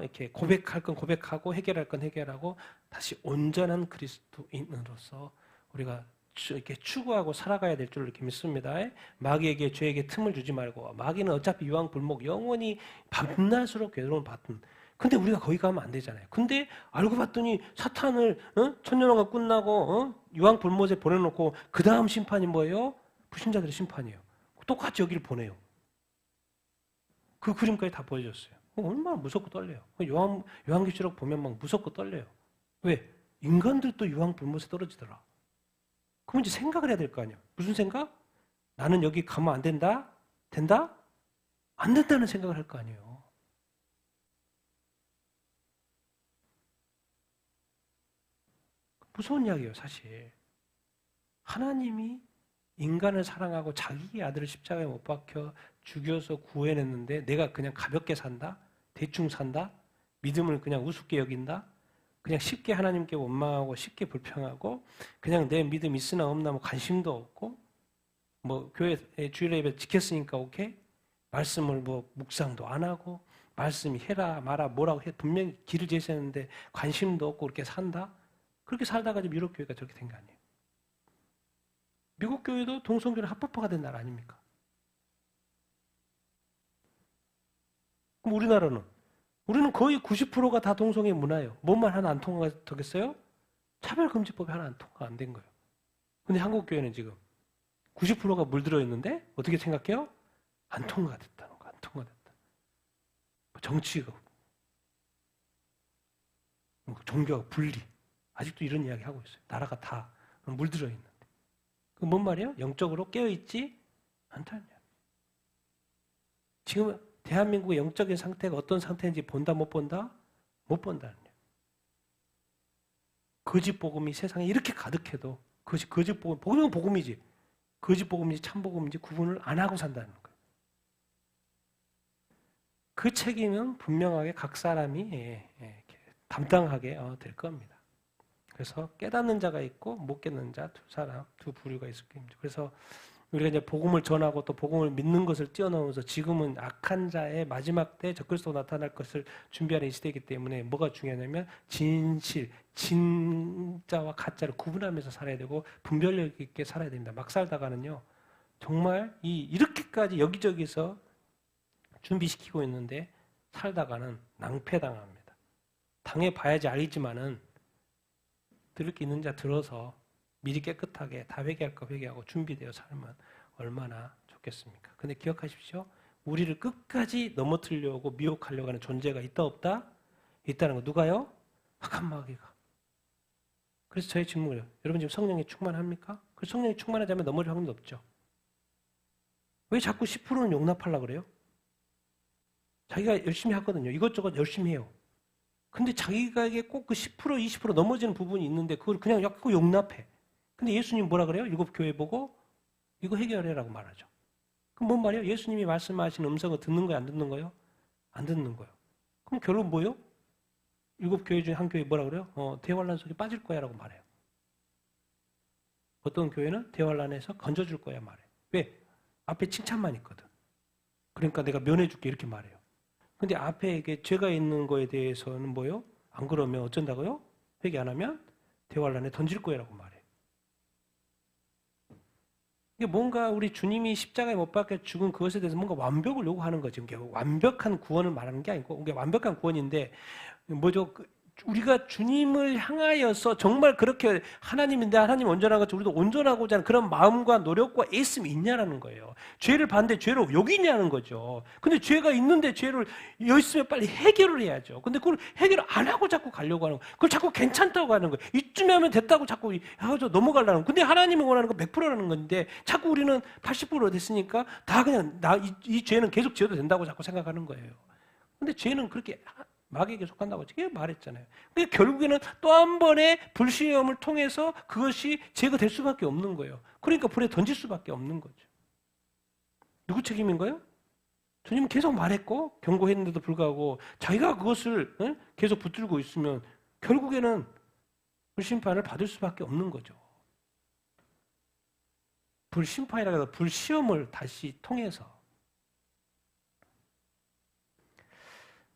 Speaker 1: 이렇게 고백할 건 고백하고 해결할 건 해결하고 다시 온전한 그리스도인으로서 우리가 이렇게 추구하고 살아가야 될 줄 이렇게 믿습니다. 마귀에게 죄에게 틈을 주지 말고 마귀는 어차피 유황불목 영원히 밤낮으로 괴로움을 받든 근데 우리가 거기 가면 안 되잖아요. 근데 알고 봤더니 사탄을 천년왕국 끝나고 유황불못에 보내놓고 그 다음 심판이 뭐예요? 불신자들의 심판이에요. 똑같이 여기를 보내요. 그 그림까지 다 보여줬어요. 얼마나 무섭고 떨려요. 요한계시록 보면 막 무섭고 떨려요. 왜? 인간들도 유황불못에 떨어지더라. 그럼 이제 생각을 해야 될 거 아니에요. 무슨 생각? 나는 여기 가면 안 된다? 된다? 안 된다는 생각을 할 거 아니에요. 무서운 이야기예요, 사실. 하나님이 인간을 사랑하고 자기 아들을 십자가에 못 박혀 죽여서 구해냈는데 내가 그냥 가볍게 산다? 대충 산다? 믿음을 그냥 우습게 여긴다? 그냥 쉽게 하나님께 원망하고 쉽게 불평하고 그냥 내 믿음 있으나 없나 뭐 관심도 없고 뭐 교회 주일 예배 지켰으니까 오케이? 말씀을 뭐 묵상도 안 하고 말씀이 해라 마라 뭐라고 해 분명히 길을 제시했는데 관심도 없고 그렇게 산다? 그렇게 살다가 지금 유럽 교회가 저렇게 된 거 아니에요. 미국 교회도 동성교는 합법화가 된 나라 아닙니까? 그럼 우리는 거의 90%가 다 동성애 문화예요. 뭔말 하나 안 통과되겠어요? 차별금지법이 하나 안 통과 안 된 거예요. 근데 한국 교회는 지금 90%가 물들어 있는데 어떻게 생각해요? 안 통과됐다는 거, 안 통과됐다. 정치가 종교 분리 아직도 이런 이야기 하고 있어요. 나라가 다 물들어 있는데. 그 뭔 말이에요? 영적으로 깨어있지 않다는 이야기. 지금 대한민국의 영적인 상태가 어떤 상태인지 본다 못 본다? 못 본다는 이야기. 거짓 복음이 세상에 이렇게 가득해도 거짓 복음, 복음은 복음이지. 거짓 복음인지 참 복음인지 구분을 안 하고 산다는 거예요. 그 책임은 분명하게 각 사람이 담당하게 될 겁니다. 그래서 깨닫는 자가 있고 못 깨닫는 자 두 사람, 두 부류가 있을 겁니다. 그래서 우리가 이제 복음을 전하고 또 복음을 믿는 것을 뛰어넘어서 지금은 악한 자의 마지막 때 적그리스도 나타날 것을 준비하는 이 시대이기 때문에 뭐가 중요하냐면 진실, 진짜와 가짜를 구분하면서 살아야 되고 분별력 있게 살아야 됩니다. 막 살다가는요. 정말 이렇게까지 여기저기서 준비시키고 있는데 살다가는 낭패당합니다. 당해봐야지 알겠지만은 들을 게 있는 자 들어서 미리 깨끗하게 다 회개할 거 회개하고 준비되어 살면 얼마나 좋겠습니까? 근데 기억하십시오. 우리를 끝까지 넘어뜨리려고 미혹하려고 하는 존재가 있다 없다? 있다는 거 누가요? 악한 마귀가. 그래서 저의 질문이에요. 여러분 지금 성령이 충만합니까? 그 성령이 충만하자면 넘어질 확률도 없죠. 왜 자꾸 10%는 용납하려고 그래요? 자기가 열심히 하거든요. 이것저것 열심히 해요. 근데 자기가에게 꼭 그 10%, 20% 넘어지는 부분이 있는데 그걸 그냥 자꾸 용납해. 근데 예수님 뭐라 그래요? 일곱 교회 보고 이거 해결해라고 말하죠. 그럼 뭔 말이에요? 예수님이 말씀하신 음성을 듣는 거예요? 안 듣는 거예요? 안 듣는 거예요. 그럼 결론 뭐예요? 일곱 교회 중에 한 교회 뭐라 그래요? 대환란 속에 빠질 거야 라고 말해요. 어떤 교회는 대환란에서 건져줄 거야 말해요. 왜? 앞에 칭찬만 있거든. 그러니까 내가 면해줄게 이렇게 말해요. 근데 앞에 이게 죄가 있는 거에 대해서는 뭐예요? 안 그러면 어쩐다고요? 회개 안 하면 대환란에 던질 거야라고 말해요. 이게 뭔가 우리 주님이 십자가에 못 박혀 죽은 그것에 대해서 뭔가 완벽을 요구하는 거지. 이게 완벽한 구원을 말하는 게 아니고, 이게 완벽한 구원인데 뭐죠? 우리가 주님을 향하여서 정말 그렇게 하나님인데 하나님 온전한 것처럼 우리도 온전하고자 하는 그런 마음과 노력과 애씀이 있냐라는 거예요. 죄를 봤는데 죄를 여기냐는 거죠. 근데 죄가 있는데 죄를 여기 있으면 빨리 해결을 해야죠. 근데 그걸 해결 안 하고 자꾸 가려고 하는 거예요. 그걸 자꾸 괜찮다고 하는 거예요. 이쯤에 하면 됐다고 자꾸 넘어가려는 거예요. 근데 하나님이 원하는 거 100%라는 건데 자꾸 우리는 80% 됐으니까 다 그냥 이 죄는 계속 지어도 된다고 자꾸 생각하는 거예요. 근데 죄는 그렇게 마귀에게 속한다고 제가 말했잖아요. 그러니까 결국에는 또 한 번의 불시험을 통해서 그것이 제거될 수밖에 없는 거예요. 그러니까 불에 던질 수밖에 없는 거죠. 누구 책임인가요? 주님은 계속 말했고 경고했는데도 불구하고 자기가 그것을 계속 붙들고 있으면 결국에는 불심판을 받을 수밖에 없는 거죠. 불심판이라고 해서 불시험을 다시 통해서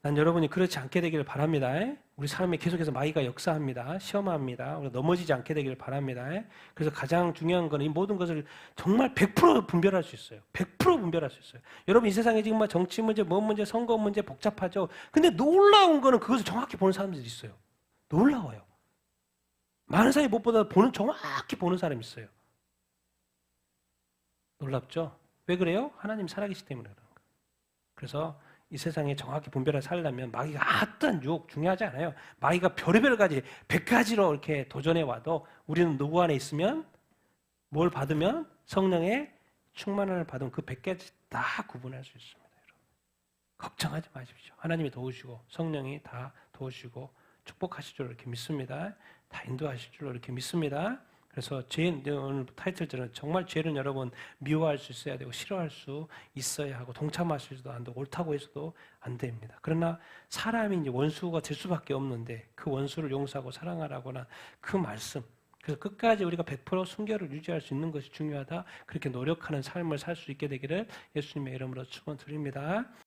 Speaker 1: 난 여러분이 그렇지 않게 되기를 바랍니다. 우리 삶에 계속해서 마귀가 역사합니다. 시험합니다. 우리가 넘어지지 않게 되기를 바랍니다. 그래서 가장 중요한 건 이 모든 것을 정말 100% 분별할 수 있어요. 100% 분별할 수 있어요. 여러분 이 세상에 지금 정치 문제, 뭔 문제, 선거 문제 복잡하죠. 근데 놀라운 거는 그것을 정확히 보는 사람들이 있어요. 놀라워요. 많은 사람이 무엇보다 정확히 보는 사람이 있어요. 놀랍죠? 왜 그래요? 하나님 살아계시기 때문에 그런 거예요. 그래서 이 세상에 정확히 분별해 살려면 마귀가 어떤 유혹 중요하지 않아요. 마귀가 별의별 가지 100가지로 이렇게 도전해 와도 우리는 누구 안에 있으면 뭘 받으면 성령의 충만함을 받으면 그 100가지 다 구분할 수 있습니다. 여러분. 걱정하지 마십시오. 하나님이 도우시고 성령이 다 도우시고 축복하실 줄 이렇게 믿습니다. 다 인도하실 줄 이렇게 믿습니다. 그래서 오늘 타이틀처럼 정말 죄는 여러분 미워할 수 있어야 되고 싫어할 수 있어야 하고 동참하실수도 안 되고 옳다고 해서도 안 됩니다. 그러나 사람이 이제 원수가 될 수밖에 없는데 그 원수를 용서하고 사랑하라거나 그 말씀 그래서 끝까지 우리가 100% 순결을 유지할 수 있는 것이 중요하다. 그렇게 노력하는 삶을 살 수 있게 되기를 예수님의 이름으로 축원드립니다.